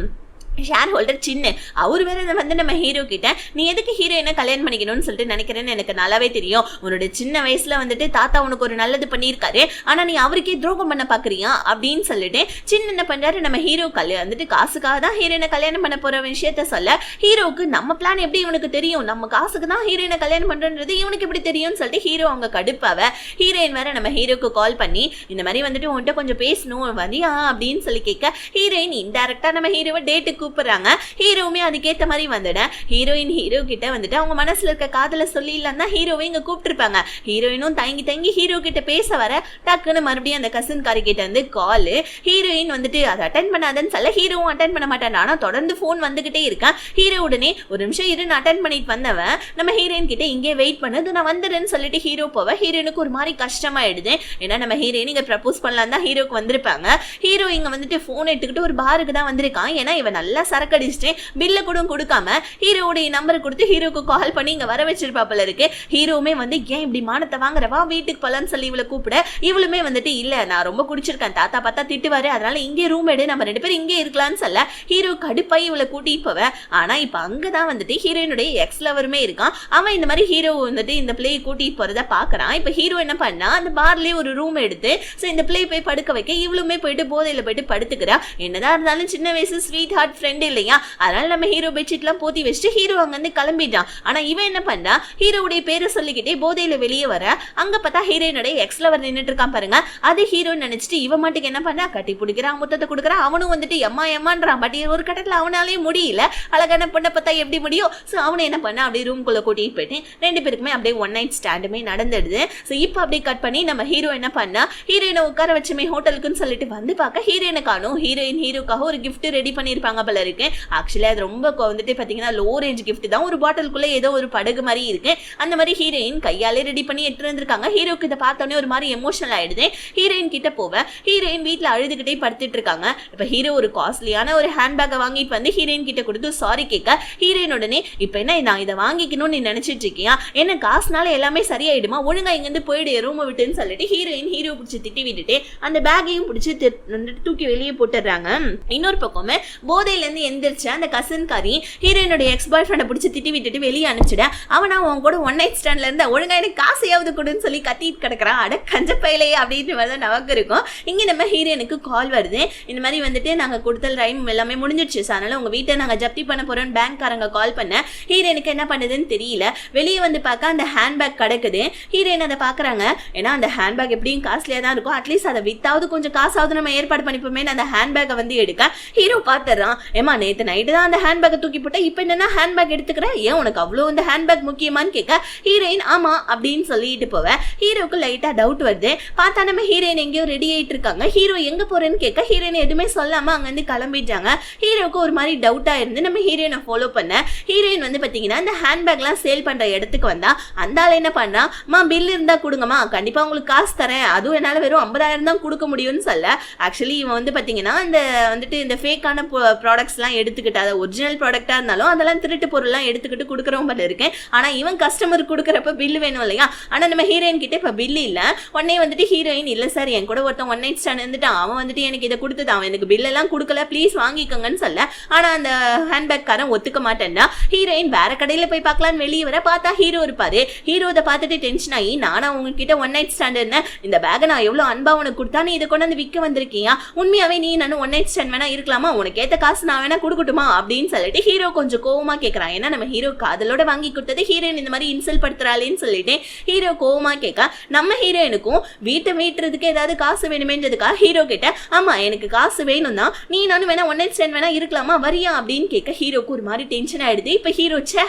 ஷேர் ஹோல்டர் சின்ன அவர் வேற வந்து நம்ம ஹீரோ கிட்ட நீ எதுக்கு ஹீரோயினை கல்யாணம் பண்ணிக்கணும்னு சொல்லிட்டு நினைக்கிறேன்னு எனக்கு நல்லாவே தெரியும், உன்னோட சின்ன வயசுல வந்துட்டு தாத்தா உனக்கு ஒரு நல்லது பண்ணியிருக்காரு, ஆனா நீ அவருக்கே துரோகம் பண்ண பாக்குறியா அப்படின்னு சொல்லிட்டு சின்ன என்ன பண்றாரு நம்ம ஹீரோ வந்துட்டு காசுக்காக தான் ஹீரோயினை கல்யாணம் பண்ண போற விஷயத்த சொல்ல ஹீரோக்கு நம்ம பிளான் எப்படி இவனுக்கு தெரியும், நம்ம காசுக்கு தான் ஹீரோயினை கல்யாணம் பண்றது இவனுக்கு எப்படி தெரியும்னு சொல்லிட்டு ஹீரோ அவங்க கடுப்பாவ ஹீரோயின் வேற நம்ம ஹீரோக்கு கால் பண்ணி இந்த மாதிரி வந்துட்டு உன்கிட்ட கொஞ்சம் பேசணும் வரியா அப்படின்னு சொல்லி கேட்க ஹீரோயின் இன்டைரக்டா நம்ம ஹீரோவை டேட்டுக்கு கூப்பிடுறாங்க. ஹீரோவுமே அதுக்கேற்ற மாதிரி வந்துட ஹீரோயின் ஹீரோ கிட்ட வந்துட்டு அவங்க மனசுல இருக்க காதல சொல்லிடலாம் தான் ஹீரோவை இங்க கூப்பிட்டுருப்பாங்க. ஹீரோயினும் தங்கி ஹீரோ கிட்ட பேச வர டக்குன்னு மறுபடியும் அந்த கசின் காரி கிட்ட வந்து கால் ஹீரோயின் வந்துட்டு அதை அட்டன் பண்ணாதன்னு சொல்ல ஹீரோவும் அட்டன் பண்ண மாட்டான். ஆனா தொடர்ந்து போன் வந்துகிட்டே இருக்கான். ஹீரோ உடனே ஒரு நிமிஷம் இருந்து அட்டன் பண்ணிட்டு வந்தவன் நம்ம ஹீரோயின் கிட்ட இங்கே வெயிட் பண்ணது நான் வந்துடுன்னு சொல்லிட்டு ஹீரோ போவ ஹீரோனுக்கு ஒரு மாதிரி கஷ்டமாயிடுது. ஏன்னா நம்ம ஹீரோயின் இங்க ப்ரப்போஸ் பண்ணலாம் தான் ஹீரோக்கு வந்திருப்பாங்க. ஹீரோ இங்க வந்துட்டு போன் எடுத்துக்கிட்டு ஒரு பாருக்கு தான் வந்திருக்கான். ஏன்னா இவன் நல்லா சரக்கடிச்சுட்டு பில்ல கூட கொடுக்காம ஹீரோவுடைய நம்பர் கொடுத்து ஹீரோக்கு கால் பண்ணி இங்க வர வச்சிருப்பாப்புல இருக்கு. ஹீரோவுமே வந்து ஏன் இப்படி மானத்தை வாங்குறவா வீட்டுக்கு போலான்னு சொல்லி இவளை கூப்பிட இவளுமே வந்துட்டு இல்ல நான் ரொம்ப குடிச்சிருக்கேன் தாத்தா பார்த்தா திட்டுவாரு, அதனால இங்கே ரூம் எடு நம்ம ரெண்டு பேரும் இங்கே இருக்கலாம்னு சொல்ல ஹீரோ கடுப்பாய் இவளை கூட்டிட்டு போவ. ஆனா இப்ப அங்கதான் வந்துட்டு ஹீரோயினுடைய எக்ஸ் லவருமே இருக்கான். அவன் இந்த மாதிரி ஹீரோ வந்துட்டு இந்த பிள்ளையை கூட்டிட்டு போறத பாக்குறான். இப்ப ஹீரோ என்ன பண்ணா அந்த பார்லயே ஒரு ரூம் எடுத்து இந்த பிள்ளையை போய் படுக்க வைக்க இவளுமே போயிட்டு போதையில போயிட்டு படுத்துக்கிறா. என்னதான் இருந்தாலும் சின்ன வயசு ஸ்வீட் ஹார்ட் ஃப்ரெண்ட் இல்லையா, அதனால நம்ம ஹீரோ பெட்ஷீட்லாம் போத்தி வச்சுட்டு ஹீரோ அங்க இருந்து கிளம்பிட்டான். ஆனா இவன் என்ன பண்ணா ஹீரோவுடைய பேரை சொல்லிக்கிட்டே போதையில வெளியே வர அங்க பார்த்தா ஹீரோயினுடைய எக்ஸ் லவர் நின்னுட்டு இருக்கான் பாருங்க. அது ஹீரோ நினைச்சிட்டு இவன் மாட்டுக்கு என்ன பண்ணா கட்டி பிடிக்கிறான், முத்தத்தை கொடுக்குறான். அவனும் வந்துட்டு எம்மான்றான். பட் ஒரு கட்டத்துல அவனாலே முடியல, அழகான பொண்ணை பார்த்தா எப்படி முடியும். சோ அவனை என்ன பண்ணா அப்படியே ரூம்குள்ள கூட்டிட்டு போயிட்டு ரெண்டு பேருக்குமே அப்படியே ஒன் நைட் ஸ்டாண்டுமே நடந்துடுது. சோ இப்போ அப்படியே கட் பண்ணி நம்ம ஹீரோ என்ன பண்ணா ஹீரோயினை உட்கார வச்சுமே ஹோட்டலுக்குன்னு சொல்லிட்டு வந்து பார்க்க ஹீரோயினை காணும். ஹீரோயின் ஹீரோக்காக ஒரு கிஃப்ட் ரெடி பண்ணிருப்பாங்க போல இருக்கு. ஆக்சுவலி அது ரொம்ப வந்துட்டு பாத்தீங்கன்னா லோ ரேஞ்ச் கிஃப்ட் தான். ஒரு பாட்டிலுக்குள்ள ஏதோ ஒரு படகு மாதிரி இருக்கு. அந்த மாதிரி ஹீரோயின் கையாலே ரெடி பண்ணி எடுத்து வந்திருக்காங்க. ஹீரோக்கு இதை பார்த்தோன்னே ஒரு மாதிரி எமோஷனல் ஆயிடுது. ஹீரோயின் கிட்ட போவ ஹீரோயின் வீட்டுல அழுதுகிட்டே படுத்துட்டு இருக்காங்க. இப்ப ஹீரோ ஒரு காஸ்ட்லியான ஒரு ஹேண்ட்பேக்கை வாங்கிட்டு வந்து ஹீரோயின் கிட்ட கொடுத்து சாரி கேட்க ஹீரோயின் உடனே இப்ப என்ன நான் இதை வாங்கிக்கணும்னு நீ நினைச்சிட்டு இருக்கியா, என்ன காசுனால எல்லாமே சரியாயிடுமா, ஒழுங்கா இங்க இருந்து போயிடு ரூம் விட்டுன்னு சொல்லிட்டு ஹீரோயின் ஹீரோ பிடிச்சி திட்டி விட்டுட்டு அந்த பேக்கையும் பிடிச்சி தூக்கி வெளியே போட்டுறாங்க. இன்னொரு பக்கமே போதையில இருந்து எந்திரிச்சு அந்த கசன் காரி ஹீரோயினுடைய எக்ஸ் பாய் ஃப்ரெண்டை பிடிச்சி திட்டி விட்டுட்டு வெளியே அனுப்பிச்சிட அவனா அவன் கூட ஒன் நைட் ஸ்டாண்ட்ல இருந்து ஒழுங்கா எனக்கு காசையாவது கொடுன்னு சொல்லி கத்திட்டு கிடக்குறான். அட கஞ்ச பையிலையே அப்படின்னு வந்து நமக்கு இருக்கும். இங்க நம்ம ஹீரோயினுக்கு கால் வருது. இந்த மாதிரி வந்துட்டு நாங்க கொடுத்தல் ரைம் எல்லாமே முடிஞ்சிடுச்சு, அதனால உங்க வீட்டை நாங்க ஜப்தி பண்ண போறோம்னு பேங்க்காரங்க கால் பண்ண ஹீரோயினுக்கு என்ன பண்ணுதுன்னு தெரியல. வெளியே வந்து பார்க்க அந்த ஹேண்ட்பேக் கிடக்குது. ஹீரோயின் அதை பாக்குறாங்க. ஏன்னா அந்த ஹேண்ட்பேக் எப்படியும் காஸ்ட்லியா தான் இருக்கும், அட்லீஸ்ட் அதை வித்தாவது கொஞ்சம் காசாவது நம்ம ஏற்பாடு பண்ணிப்போமே. அந்த ஹேண்ட்பேக்கை வந்து எடுக்க ஹீரோ பாத்துறான். ஏமா நேத்து நைட்டு தான் அந்த ஹேண்ட்பேக்கை தூக்கி போட்ட, இப்ப என்னன்னா ஹேண்ட்பேக் எடுத்துக்கிற, ஏன் உனக்கு அவ்வளவு இந்த ஹேண்ட்பேக் முக்கியமான்னு கேட்க ஹீரோயின் ஆமா அப்படின்னு சொல்லிட்டு போவ. ஹீரோக்கு லைட்டா டவுட் வருது. பார்த்தா நம்ம ஹீரோயின் எங்கேயோ ரெடி ஆயிட்டு இருக்காங்க. ஹீரோ எங்க போறேன்னு கேட்க ஹீரோயின் எதுவுமே சொல்லாம அங்க இருந்து கிளம்பிட்டாங்க. ஹீரோக்கு ஒரு மாதிரி டவுட்டா இருந்து நம்ம ஹீரோயினை ஃபாலோ பண்ண ஹீரோயின் வந்து பாத்தீங்கன்னா இந்த ஹேண்ட்பேக்லாம் சேல் பண்ற இடத்துக்கு வந்தா அந்த ஆள் என்ன பண்ணா பில் இருந்தா கொடுங்கம்மா, கண்டிப்பா உங்களுக்கு காசு தரேன், அதுவும் என்னால வெறும் 50,000 தான் கொடுக்க முடியும்னு சொல்ல ஆக்சுவலி இவன் வந்து பாத்தீங்கன்னா இந்த வந்துட்டு இந்த ஃபேக்கான ப்ராடக்ட்ஸ்லாம் எடுத்துக்கிட்டு அதை ஒரிஜினல் ப்ராடக்டா இருந்தாலும் அதெல்லாம் திருட்டு பொருள்லாம் எடுத்துக்கிட்டு கொடுக்குறோம் பட் இருக்கேன். ஆனா இவன் கஸ்டமர் கொடுக்குறப்ப பில்லு வேணும் இல்லையா? ஆனா நம்ம ஹீரோயின் கிட்ட இப்ப பில்லு இல்ல. உடனே வந்துட்டு ஹீரோயின் இல்ல சார் என் கூட ஒருத்தன் ஒன் நைட் ஸ்டாண்ட் இருந்துட்டான், அவன் வந்துட்டு எனக்கு இதை கொடுத்தது, அவன் எனக்கு பில் எல்லாம் கொடுக்கல, ப்ளீஸ் வாங்கிக்கோங்கன்னு சொல்ல. ஆனா அந்த ஹேண்ட்பேக் காரன் ஒத்துக்க மாட்டேன்னா ஹீரோயின் வேற கடையில போய் பார்க்கலான்னு வெளியே வர பார்த்தா ஹீரோ இருப்பாரு. ஹீரோ இதை பார்த்துட்டு டென்ஷன் ஆகி நானா உங்ககிட்ட ஒன் நைட் ஸ்டாண்ட் இருந்தேன், இந்த பேக்கை நான் எவ்வளவு அன்பா உனக்கு கொடுத்தா நீ இதை கொண்டு வந்து விற்க வந்திருக்கீங்க, உண்மையாவே நீ நானும் ஒன் நைட் ஸ்டாண்ட் வேணா இருக்கலாமா, உனக்கு ஏத்த காசு நான் வேணா கொடுக்கட்டுமா அப்படின்னு சொல்லிட்டு ஹீரோ கொஞ்சம் கோவமா கேட்கறான். ஏன்னா நம்ம ஹீரோ காதலோட வாங்கி கொடுத்தது ஹீரோயின் இந்த மாதிரி இன்சல்ட் படுத்துறாளேன்னு சொல்லிட்டு ஹீரோ கோவமா கேட்க நம்ம ஹீரோயினுக்கும் வீட்டை மீட்டுறதுக்கு ஏதாவது காசு வேணுமேன்றதுக்காக ஹீரோ கிட்ட ஆமா எனக்கு காசு வேணும் தான், நீ நானும் வேணா ஒன் நைட் ஸ்டாண்ட் வேணா இருக்கலாமா வரியா அப்படின்னு கேட்க ஹீரோக்கு ஒரு மாதிரி டென்ஷன் ஆயிடுது. இப்ப ஹீரோ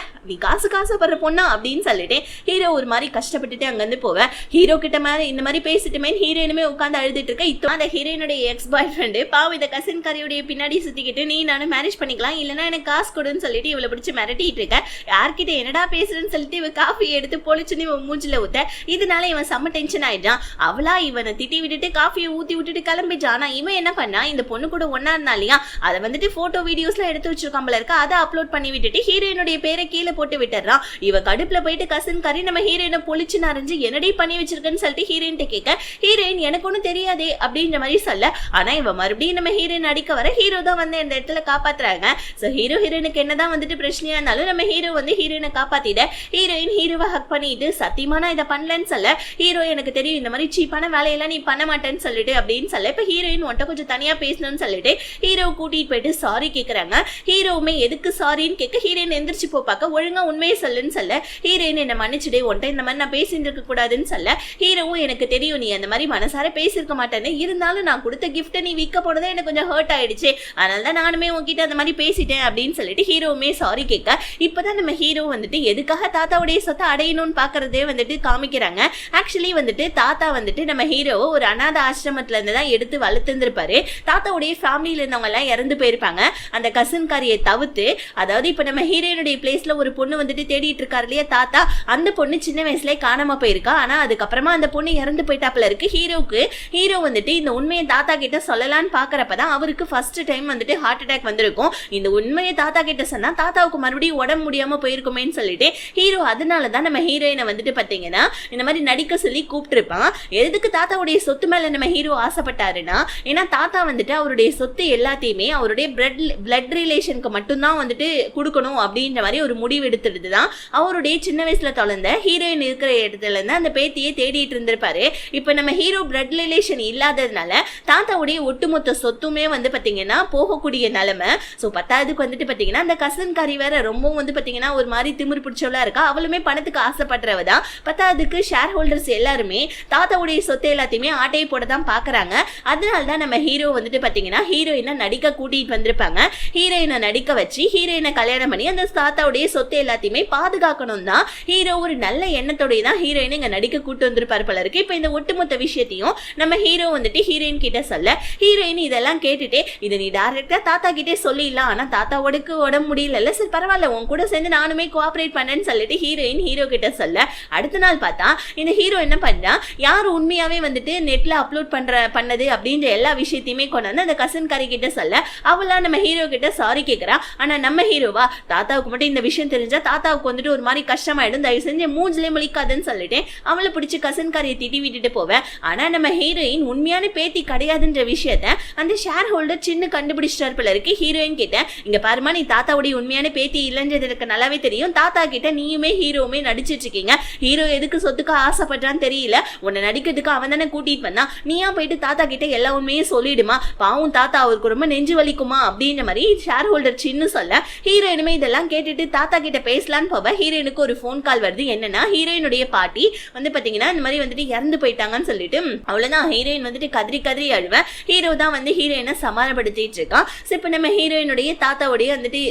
நீ காசுப்படுற பொண்ணா அப்படின்னு சொல்லிட்டு ஹீரோ ஒரு மாதிரி கஷ்டப்பட்டுட்டு அங்கிருந்து போவேன். ஹீரோ கிட்ட மாதிரி இந்த மாதிரி பேசிட்டுமே ஹீரோயினுமே உட்காந்து அழுதுட்டு இருக்க. இப்போ அந்த ஹீரோயினுடைய எக்ஸ் பாய் ஃப்ரெண்டு பாவம் இதை கசின் கரையுடைய பின்னாடி சுத்திக்கிட்டு நீ நானும் மேரேஜ் பண்ணிக்கலாம் இல்லைன்னா எனக்கு காசு கொடுன்னு சொல்லிட்டு இவளை பிடிச்சி மிரட்டிட்டு இருக்க. யார்கிட்ட என்னடா பேசுறேன்னு சொல்லிட்டு இவ காஃபி எடுத்து பொழிச்சுன்னு இவன் மூஞ்சில ஊத்த. இதனால இவன் செம்ம டென்ஷன் ஆயிட்டான். அவளா இவனை திட்டி விட்டுட்டு காஃபியை ஊத்தி விட்டுட்டு கிளம்பிட்டான். ஆனா இவன் என்ன பண்ணா இந்த பொண்ணு கூட ஒன்னா இருந்தா இல்லையா அதை வந்துட்டு போட்டோ வீடியோஸ்ல எடுத்து வச்சிருக்காம்பல இருக்க, அதை அப்லோட் பண்ணி விட்டுட்டு ஹீரோயினுடைய பேரை கீழே போட்டு விட்டுறான். இவ கடுப்புல போயிட்டு கசின் கறி நம்ம ஹீரோயினை பொழிச்சு நரைஞ்சு என்னடி பண்ணி வச்சிருக்கன்னு சொல்லிட்டு ஹீரோயின் கேட்க ஹீரோயின் எனக்கு ஒன்னும் தெரியாதே அப்படின்ற மாதிரி சொல்ல. ஆனா இவ மறுபடியும் நம்ம ஹீரோயின் அடிக்க வர ஹீரோ தான் வந்து இந்த இடத்துல காப்பாத்துறாங்க. சோ ஹீரோயினுக்கு என்னதான் வந்துட்டு பிரச்சனையா இருந்தாலும் நம்ம ஹீரோ வந்து ஹீரோயினை காப்பாத்திட ஹீரோயின் ஹீரோவை ஹக் பண்ணிட்டு சத்தியமா நான் இதை பண்ணலன்னு சொல்ல. ஹீரோ எனக்கு தெரியும் இந்த மாதிரி சீப்பான வேலையெல்லாம் நீ பண்ண மாட்டேன்னு சொல்லிட்டு அப்படின்னு சொல்ல. இப்ப ஹீரோயின் உன்ட்ட கொஞ்சம் தனியா பேசணும்னு சொல்லிட்டு ஹீரோ கூட்டிட்டு போயிட்டு சாரி கேக்குறாங்க. ஹீரோவுமே எதுக்கு சாரின்னு கேட்க ஹீரோயின் எந்திரிச்சு போப்பாக்க ஒழுங்கா உண்மையை சொல்லுன்னு சொல்ல. ஹீரோயின் என்ன மன்னிச்சுடே உன்ட்ட இந்த மாதிரி நான் பேசிட்டு இருக்க கூடாதுன்னு சொல்ல. ஹீரோவும் எனக்கு தெரியும் நீ அந்த மாதிரி மனசார பேசிருக்க மாட்டேன்னு, இருந்தாலும் நான் கொடுத்த கிஃப்ட்டை நீ விற்க போனதே எனக்கு கொஞ்சம் ஹர்ட் ஆயிடுச்சு, அதனாலதான் நானுமே உன்கிட்ட அந்த மாதிரி பேசிட்டேன் அப்படின்னு சொல்லிட்டு ஹீரோவுமே சாரி கேட்க. இப்பதான் நம்ம ஹீரோ வந்துட்டு எதுக்காக தாத்தாவுடைய சொத்தை அடையணும்னு பாக்குறதே வந்துட்டு காமிக்கிறாங்க. ஆக்சுவலி வந்துட்டு தாத்தா வந்துட்டு நம்ம ஹீரோவை ஒரு அநாத ஆசிரமத்துல இருந்து தான் எடுத்து வளர்த்துருப்பாரு. தாத்தாவுடைய ஃபேமிலியில இருந்தவங்க எல்லாம் இறந்து போயிருப்பாங்க. அந்த கசின் காரியை தவிர்த்து அதாவது இப்ப நம்ம ஹீரோயினுடைய பிளேஸ்ல ஒரு பொண்ணு வந்துட்டு தேடிட்டு இருக்காரு இல்லையா தாத்தா, அந்த பொண்ணு சின்ன வயசுல காணாம போயிருக்கா. ஆனா அதுக்கப்புறமா அந்த பொண்ணு இறந்து போயிட்டாப்ல இருக்கு. ஹீரோ வந்துட்டு இந்த உண்மையை தாத்தா கிட்ட சொல்லலான்னு பாக்குறப்பதான் அவருக்கு ஃபர்ஸ்ட் டைம் வந்துட்டு ஹார்ட் அட்டாக் வந்திருக்கும். இந்த உண்மையை தாத்தா கிட்ட சொன்னா தாத்தாவுக்கு மறுபடியும் உடம்பு முடியாம போயிருக்குமேன்னு சொல்லிட்டு ஹீரோ அதனாலதான் நம்ம ஹீரோயினை வந்துட்டு பாத்தீங்கன்னா இந்த மாதிரி நடிக்க சொல்லி கூப்பிட்டு இருப்பான். எதுக்கு தாத்தாவுடைய சொத்து மேல நம்ம ஹீரோ ஆசைப்பட்டாருன்னா ஏன்னா தாத்தா வந்துட்டு அவருடைய சொத்து எல்லாத்தையுமே அவருடைய பிளட் ரிலேஷனுக்கு மட்டும்தான் வந்துட்டு கொடுக்கணும் அப்படின்ற மாதிரி ஒரு முடிவு எடுத்துட்டு தான் அவருடைய சின்ன வயசுல தொலைந்த ஹீரோயின் இருக்கிற இடத்துல இருந்து அந்த பேத்தியை தேடிட்டு இருந்திருப்பாரு. இப்ப நம்ம ஹீரோ பிளட் ரிலேஷன் இல்லாததுனால தாத்தாவுடைய ஒட்டுமொத்த சொத்துமே வந்து பாத்தீங்கன்னா போகக்கூடிய நிலைமை. சோ பத்தாவதுக்கு வந்துட்டு பாத்தீங்கன்னா அந்த கசன் காரி வேற ரொம்பவும் வந்து பாத்தீங்கன்னா ஒரு மாதிரி திமிர் பிடிச்சவளா இருக்கா. அவளுமே பணத்துக்கு ஆசைப்படுறவதான். பத்தாவதுக்கு ஷேர் ஹோல்டர்ஸ் எல்லாருமே தாத்தாவுடைய சொத்து எல்லாத்தையுமே ஆட்டையை போட தான் பாக்குறாங்க. அதனாலதான் நம்ம ஹீரோ வந்துட்டு பாத்தீங்கன்னா ஹீரோயினை நடிக்க கூட்டிட்டு வந்திருப்பாங்க. ஹீரோயினை நடிக்க வச்சு ஹீரோயினை கல்யாணம் பண்ணி அந்த தாத்தாவுடைய சொத்து எல்லாத்தையுமே பாதுகாக்கணும் தான் ஹீரோ ஒரு நல்ல எண்ணத்தோடய தான் ஹீரோயின் இங்க நடிக்க கூட்டு வந்திருப்பாரு போல இருக்கு. இப்ப இந்த ஒட்டுமொத்த விஷயத்தையும் நம்ம ஹீரோ வந்துட்டு ஹீரோயின் கிட்ட சொல்ல ஹீரோயின் இதெல்லாம் கேட்டுட்டு இதை நீ டைரக்டா தாத்தா கிட்டே சொல்லிடலாம், ஆனா தாத்தாவோடக்கு உடம்பு முடியல, சரி பரவாயில்ல உன் கூட சேர்ந்து நானுமே கோஆபரேட் பண்ணேன்னு சொல்லிட்டு ஹீரோயின் ஹீரோ கிட்ட சொல்ல. அடுத்த நாள் பார்த்தா இந்த ஹீரோ என்ன பண்ணா யார் உண்மையாவே வந்துட்டு நெட்ல அப்லோட் பண்ணது அப்படின்ற எல்லா விஷயத்தையுமே கொண்டு வந்து அந்த கசன் காரி கிட்ட சொல்ல அவளா நம்ம ஹீரோ கிட்ட சாரி கேட்கறா. ஆனா நம்ம ஹீரோவா தாத்தாவுக்கு மட்டும் இந்த விஷயம் தெரிஞ்சா தாத்தாவுக்கு வந்துட்டு ஒரு மாதிரி கஷ்டமாயிடும், தயவு செஞ்சு மூஞ்சிலே முழிக்காதுன்னு சொல்லிட்டு அவளை பிடிச்சி கசன் காரியை திட்டி விட்டுட்டு போவேன். ஆனா நம்ம ஹீரோயின் உண்மையான பேத்தி கிடையாதுன்ற விஷயத்த அந்த ஷேர் ஹோல்டர் சின்ன கண்டுபிடிச்சிட்டார் போல இருக்கு. ஹீரோயின் கிட்ட இங்க பாருமா நீ தாத்தாவுடைய உண்மையான பேத்தி இல்லைன்றது எனக்கு நல்லாவே தெரியும், தாத்தா கிட்ட நீயுமே ஹீரோவுமே நடிச்சிட்டு இருக்கீங்க, ஹீரோ எதுக்கு சொத்துக்கு ஆசைப்படுறான்னு தெரியல, உன்னை நடிக்கிறதுக்கு அவன் தானே கூட்டிட்டு வந்தான், நீயா போயிட்டு தாத்தா கிட்ட எல்லா உண்மையே சொல்லிடுமா, பாவம் தாத்தா அவருக்கு ரொம்ப நெஞ்சு வலிக்குமா அப்படின்ற மாதிரி ஷேர் ஹோல்டர் சின்ன சொல்ல. ஹீரோயினுமே இதெல்லாம் கேட்டுட்டு தாத்தா கிட்ட பேசலான்னு போவ. ஹீரோயினுக்கு ஒரு போன் கால் வருது. என்னன்னா ஹீரோயினுடைய பாட்டி வந்து பாத்தீங்கன்னா இந்த மாதிரி வந்துட்டு இறந்து போயிட்டாங்கன்னு சொல்லிட்டு அவ்வளவுதான் ஹீரோயின் வந்துட்டு கதறி கதறி அழுவ. ஹீரோ தான் வந்து ஹீரோயினை சமாதானப்படுத்திட்டு இருக்கான். இப்ப நம்ம ஹீரோயினுடைய தாத்தாவுடைய வந்துட்டு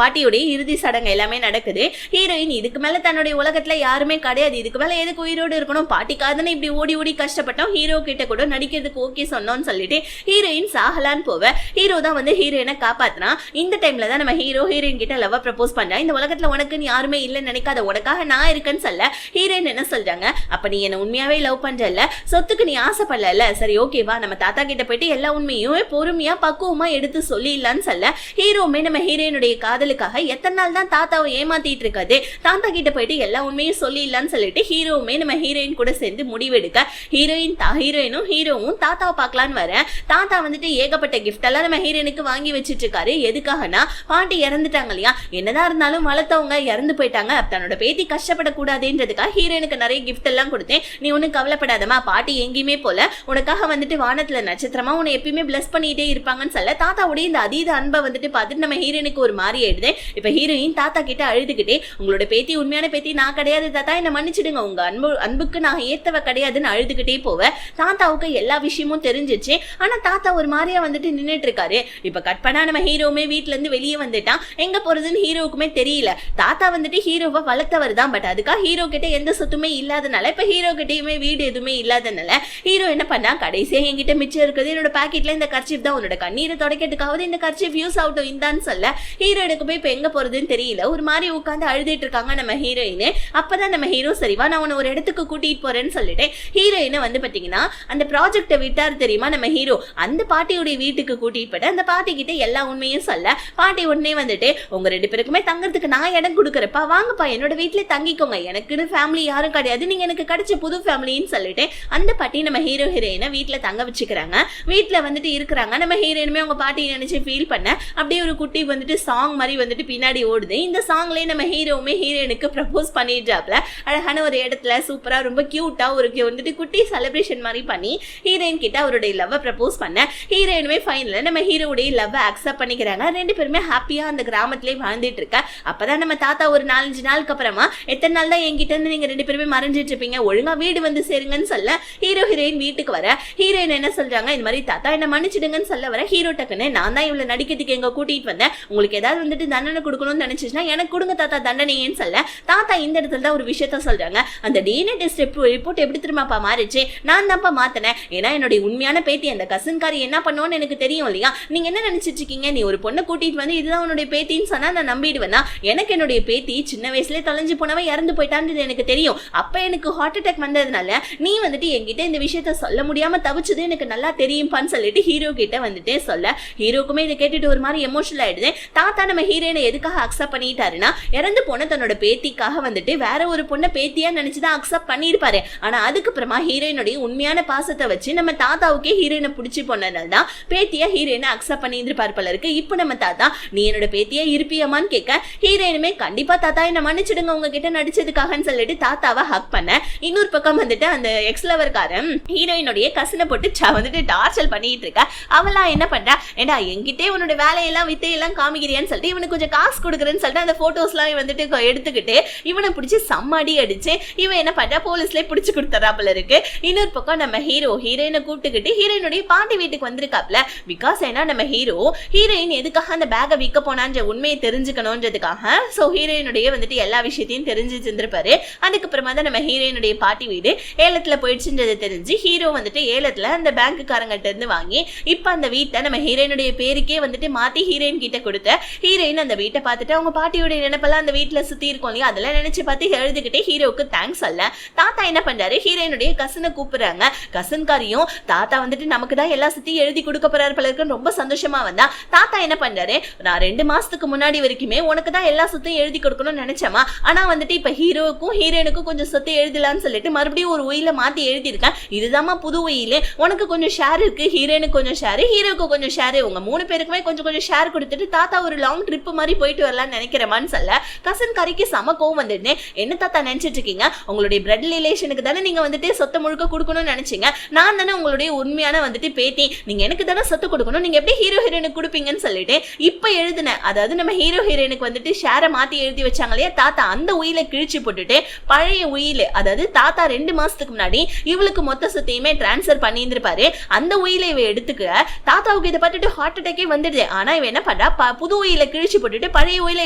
பாட்டியுடைய இறுதி சடங்கு எல்லாமே நடக்குது. ஹீரோயின் இதுக்கு மேல தன்னுடைய உலகத்துல யாருமே கிடையாது, இதுக்கு மேல எதுக்கு உயிரோடு இருக்கணும், பாட்டிக்காதானே இப்படி ஓடி ஓடி கஷ்டப்பட்டோம், ஹீரோ கிட்ட கூட நடிக்கிறதுக்கு ஓகே சொன்னோம்னு சொல்லிட்டு ஹீரோயின் சாகலான்னு போவ. ஹீரோ தான் வந்து ஹீரோயினை காப்பாத்துனா. இந்த டைம்ல தான் நம்ம ஹீரோயின் கிட்ட லவ் ப்ரப்போஸ் பண்றா. இந்த உலகத்துல உனக்குன்னு யாருமே இல்லைன்னு நினைக்காத, உனக்காக நான் இருக்கேன்னு சொல்ல. ஹீரோயின் என்ன சொல்றாங்க, அப்ப நீ என்ன உண்மையாவே லவ் பண்றல, சொத்துக்கு நீ ஆசைப்படல, சரி ஓகேவா நம்ம தாத்தா கிட்ட போயிட்டு எல்லா உண்மையும் பொறுமையா பக்குவமா எடுத்து சொல்லிடலாம் சொல்லிடலான்னு சொல்ல ஹீரோமே நம்ம ஹீரோயினுடைய காதலுக்காக எத்தனை நாள் தான் தாத்தாவை ஏமாத்திட்டு இருக்காது, தாத்தா கிட்ட போயிட்டு எல்லா உண்மையும் சொல்லிடலான்னு சொல்லிட்டு ஹீரோவுமே நம்ம ஹீரோயின் கூட சேர்ந்து முடிவெடுக்க ஹீரோயினும் ஹீரோவும் தாத்தாவை பார்க்கலான்னு வர தாத்தா வந்துட்டு ஏகப்பட்ட கிஃப்ட் எல்லாம் நம்ம ஹீரோயினுக்கு வாங்கி வச்சிட்டு இருக்காரு. எதுக்காகனா பாட்டி இறந்துட்டாங்க இல்லையா, என்னதான் இருந்தாலும் வளர்த்தவங்க இறந்து போயிட்டாங்க, தன்னோட பேத்தி கஷ்டப்படக்கூடாதுன்றதுக்காக ஹீரோயினுக்கு நிறைய கிஃப்ட் எல்லாம் கொடுத்தேன், நீ ஒன்னும் கவலைப்படாதமா, பாட்டி எங்கேயுமே போல, உனக்காக வந்துட்டு வானத்துல நட்சத்திரமா உன்னை எப்பயுமே பிளஸ் பண்ணிட்டே இருப்பாங்கன்னு சொல்ல தாத்தாவுடைய இந்த அதீத அன்பை வந்துட்டு பார்த்துட்டு நம்ம ஹீரோயினுக்கு ஒரு மாதிரி ஆயிடுது. இப்ப ஹீரோயின் தாத்தா கிட்ட அழுதுகிட்டே உங்களோட பேத்தி உண்மையான பேத்தி நான் கிடையாது தாத்தா, என்ன மன்னிச்சிடுங்க, உங்க அன்புக்கு நான் ஏத்தவ கிடையாதுன்னு அழுதுகிட்டே போவ தாத்தாவுக்கு எல்லா விஷயமும் தெரிஞ்சிச்சு. ஆனா தாத்தா ஒரு மாதிரியா வந்துட்டு நின்னுட்டு இருக்காரு. இப்ப கட் பண்ணா நம்ம ஹீரோவுமே வீட்டுல இருந்து வெளியே வந்துட்டான். எங்க போறதுன்னு ஹீரோவுக்குமே தெரியல. தாத்தா வந்துட்டு ஹீரோவை வளர்த்தவர் தான், பட் அதுக்காக ஹீரோ கிட்ட எந்த சொத்துமே இல்லாதனால இப்ப ஹீரோ கிட்டயுமே வீடு எதுவுமே இல்லாதனால ஹீரோ என்ன பண்ணா, கடைசியா என்கிட்ட மிச்சம் இருக்குது என்னோட பாக்கெட்ல இந்த கர்ச்சீப் தான், உன்னோட கண்ணீரை தொடக்கிறதுக்காவது இந்த கர்ச்சீப் யூஸ் ஆகட்டும் இந்தான்னு சொல்ல ஹீரோயினுக்கு போய் இப்ப எங்க போறதுன்னு தெரியல. ஒரு மாதிரி உட்காந்து அழுதுட்டு இருக்காங்க நம்ம ஹீரோயின். அப்பதான் நம்ம ஹீரோ சரிவா நான் உன்னை ஒரு இடத்துக்கு கூட்டிட்டு போறேன்னு சொல்லிட்டு ஹீரோயினை வந்து பாத்தீங்கன்னா அந்த ப்ராஜெக்டை விட்டாரு தெரியுமா நம்ம ஹீரோ, அந்த பாட்டியுடைய வீட்டுக்கு கூட்டிட்டு போயிட்டு அந்த பாட்டி கிட்ட எல்லா உண்மையும் சொல்ல பாட்டி உடனே வந்துட்டு உங்க ரெண்டு பேருக்குமே தங்கறதுக்கு நான் இடம் கொடுக்குறப்பா, வாங்கப்பா என்னோட வீட்டுல தங்கிக்கோங்க, எனக்குன்னு ஃபேமிலி யாரும் கிடையாது, நீங்க எனக்கு கிடைச்ச புது ஃபேமிலின்னு சொல்லிட்டு அந்த பாட்டி நம்ம ஹீரோயினை வீட்டுல தங்க வச்சுக்கிறாங்க. வீட்டுல வந்துட்டு இருக்கிறாங்க. நம்ம ஹீரோயினுமே அவங்க பாட்டியை நினைச்சு ஃபீல் பண்ண அப்படியே ஒரு குட்டி வந்துட்டு சாங் மாதிரி வந்துட்டு பின்னாடி ஓடுது. இந்த சாங்லயே நம்ம ஹீரோவுமே ஹீரோயினுக்கு ப்ரப்போஸ் பண்ணிடுறாப்ல. அழகான ஒரு இடத்துல சூப்பரா ரொம்ப கியூட்டா ஒரு வந்துட்டு குட்டி செலிப்ரேஷன் மாதிரி பண்ணி ஹீரோயின் கிட்ட அவருடைய லவ் ப்ரப்போஸ் பண்ண ஹீரோயினுமே ஃபைனல்ல நம்ம ஹீரோவுடைய லவ் அக்செப்ட் பண்ணிக்கிறாங்க. ரெண்டு பேருமே ஹாப்பியா அந்த கிராமத்திலே வாழ்ந்துட்டு இருக்க. அப்பதான் நம்ம தாத்தா ஒரு 4-5 நாளுக்கு அப்புறமா எத்தனை நாள் தான் என்கிட்ட இருந்து நீங்க ரெண்டு பேருமே மறைஞ்சிட்டு இருப்பீங்க, ஒழுங்கா வீடு வந்து சேருங்கன்னு சொல்ல ஹீரோயின் வீட்டுக்கு வர ஹீரோயின் என்ன சொல்றாங்க, இந்த மாதிரி தாத்தா என்ன மன்னிச்சிடுங்கன்னு சொல்ல வர ஹீரோ டக்குன்னு நான் தான் இவ்வளவு நடிக்கிறதுக்கு எங்க கூட்டிட்டு வந்தேன், உங்களுக்கு ஏதாவது வந்துட்டு தண்டனை கொடுக்கணும்னு நினைச்சுன்னா எனக்கு கொடுங்க தாத்தா தண்டனைன்னு சொல்ல தாத்தா இந்த இடத்துல தான் ஒரு விஷயத்த சொல்றாங்க, அந்த டிஎன்ஏ டெஸ்ட் ரிப்போர்ட் எப்படி திரும்பப்பா மாறிச்சு, நான் தான்ப்பா மாத்தினேன், ஏன்னா என்னுடைய உண்மையான பேத்தி அந்த கசன்காரி என்ன பண்ணுவோன்னு எனக்கு தெரியும் இல்லையா, நீங்க என்ன நினைச்சிட்டு இருக்கீங்க, நீ ஒரு பொண்ணை கூட்டிட்டு வந்து இதுதான் உன்னுடைய பேத்தின்னு சொன்னா நான் நம்பிடுவேன்னா, எனக்கு என்னுடைய பேத்தி சின்ன வயசுல தொலைஞ்சு போனவன் இறந்து போயிட்டான்றது எனக்கு தெரியும், அப்ப எனக்கு ஹார்ட் அட்டாக் வந்ததுனால நீ வந்துட்டு என்கிட்ட இந்த விஷயத்த சொல்ல முடியாம தவிச்சது எனக்கு நல்லா தெரியும்பான்னு சொல்லிட்டு ஹீரோ கிட்ட வந்துட்டே சொல்ல ஹீரோக்குமே இதை கேட்டுட்டு ஒரு மாதிரி எமோஷனல் ஆயிடுது. தாத்தா நம்ம ஹீரோயினை எதுக்காக அக்செப்ட் பண்ணிட்டாருன்னா இறந்து போன தன்னோட பேத்திக்காக வந்துட்டு வேற ஒரு பொண்ணை பேத்தியா நினைச்சுதான் அக்செப்ட் பண்ணிருப்பாரு. ஆனா அதுக்கப்புறமா ஹீரோயினுடைய உண்மையான பாசத்தை வச்சு நம்ம தாத்தாவுக்கே ஹீரோயினை பிடிச்சி போனதால தான் பேத்தியா ஹீரோயினை அக்செப்ட் பண்ணிருப்பாரு போல இருக்கு. இப்போ நம்ம தாத்தா நீ என்னோட பேத்தியா இருப்பியமான்னு கேட்க ஹீரோயினுமே கண்டிப்பா தாத்தா என்ன மன்னிச்சிடுங்க உங்ககிட்ட நடிச்சதுக்காகன்னு சொல்லிட்டு தாத்தாவை ஹக் பண்ண இன்னொரு பக்கம் வந்துட்டு அந்த எக்ஸ் லவர்காரன் ஹீரோயினுடைய கசனை போட்டு வந்துட்டு டார்ச்சல் பண்ணிட்டு இருக்க. அவளா என்ன பண்றா, ஏண்டா என்கிட்டே உன்னோட வேலையெல்லாம் வித்தையெல்லாம் காமிக்கிறியான்னு சொல்லிட்டு இவனுக்கு கொஞ்சம் காசு கொடுக்குறேன்னு சொல்லிட்டு அந்த போட்டோஸ்லாம் வந்துட்டு எடுத்துக்கிட்டு இவனை பிடிச்சி சம்மாடி அடிச்சு இவன் என்ன பண்றா போலீஸ்ல பிடிச்சு கொடுத்துறாப்புல இருக்கு. இன்னொரு பக்கம் நம்ம ஹீரோயினை கூப்பிட்டுக்கிட்டு ஹீரோயினுடைய பாட்டி வீட்டுக்கு வந்திருக்காப்ல. பிகாஸ் ஏன்னா நம்ம ஹீரோயின் எதுக்காக அந்த பேக்கை விற்க போனான்ற உண்மையை தெரிஞ்சுக்கணும்ன்றதுக்காக சோ ஹீரோயினுடைய வந்துட்டு எல்லா விஷயத்தையும் தெரிஞ்சு செஞ்சிருப்பாரு. அதுக்கப்புறமா தான் நம்ம ஹீரோயினுடைய பாட்டி வீடு ஏலத்துல போயிடுச்சுன்றது தெரிஞ்சு ஹீரோ வந்துட்டு ஏலத்துல அந்த பேங்குக்காரங்கிட்ட இருந்து வாங்கி இப்ப அந்த வீட்டை நம்ம ஹீரோயினுடைய பேருக்கே வந்துட்டு மாத்தி ஹீரோயின் கிட்ட கொடுத்த ஹீரோயின் அந்த வீட்டை பார்த்துட்டு அவங்க பாட்டியோட நினைப்பெல்லாம் அந்த வீட்டுல சுத்தி இருக்கும் இல்லையா அதெல்லாம் நினைச்சு பார்த்து எழுதுகிட்டே ஹீரோவுக்கு தேங்க்ஸ் அல்ல. தாத்தா என்ன பண்றாரு, ஹீரோயினுடைய கசனை கூப்பிடுறாங்க. கசன்காரியும் தாத்தா வந்துட்டு நமக்கு தான் எல்லா சுத்தியும் எழுதி கொடுக்க போறாரு போல இருக்குன்னு ரொம்ப சந்தோஷமா வந்தா தாத்தா என்ன பண்றாரு, நான் 2 மாசத்துக்கு முன்னாடி வரைக்குமே உனக்கு தான் எல்லா சொத்தையும் எழுதி கொடுக்கணும்னு நினைச்சமா, ஆனா வந்துட்டு இப்ப ஹீரோவுக்கும் ஹீரோயினுக்கும் கொஞ்சம் சொத்தை எழுதலாம்னு சொல்லிட்டு மறுபடியும் ஒரு உயில மாத்தி எழுதியிருக்கேன், இதுதாம்மா புது உயிலே, உனக்கு கொஞ்சம் ஷேர் இருக்கு, ஹீரோயினுக்கு கொஞ்சம் ஷேர், ஹீரோவுக்கு கொஞ்சம் ஷேர், உங்க 3 பேருக்குமே கொஞ்சம் கொஞ்சம் ஷேர் கொடுத்துட்டு தாத்தா ஒரு லாங் ட்ரிப் மாதிரி போயிட்டு வரலாம்னு நினைக்கிறேமான்னு சொல்ல கசன்காரிக்கு சம கோவம் வந்துட்டு என்ன தாத்தா நினைச்சிட்டு இருக்கீங்க, உங்களுடைய பிளட் ரிலேஷனுக்கு தானே நீங்க வந்துட்டு சொத்தை முழுக்க கொடுக்கணும்னு நினைச்சீங்க, நான் தானே உங்களுடைய உண்மையான வந்துட்டு பேத்தி, நீங்க எனக்கு தானே சொத்து கொடுக்கணும், நீங்க எப்படி ஹீரோயினுக்கு கொடுப்பீங்கன்னு சொல்லிட்டு இப்ப எழுதுன அதாவது நம்ம ஹீரோயினுக்கு வந்துட்டு ஷேரை மாத்தி எழுதி வச்சாங்க இல்லையா தாத்தா அந்த உயில கிழிச்சு போட்டுட்டு பழைய உயில அதாவது தாத்தா 2 மாசத்துக்கு முன்னாடி இவளுக்கு மொத்த சொத்தையுமே டிரான்ஸ்ஃபர் பண்ணியிருந்திருப்பாரு அந்த உயில இவ எடுத்துக்க தாத்தாவுக்கு இதை பார்த்துட்டு ஹார்ட் அட்டாக்கே வந்துடுது. ஆனா இவ என்ன பண்றா புது உயில கிழிச்சு போட்டுட்டு பழைய உயில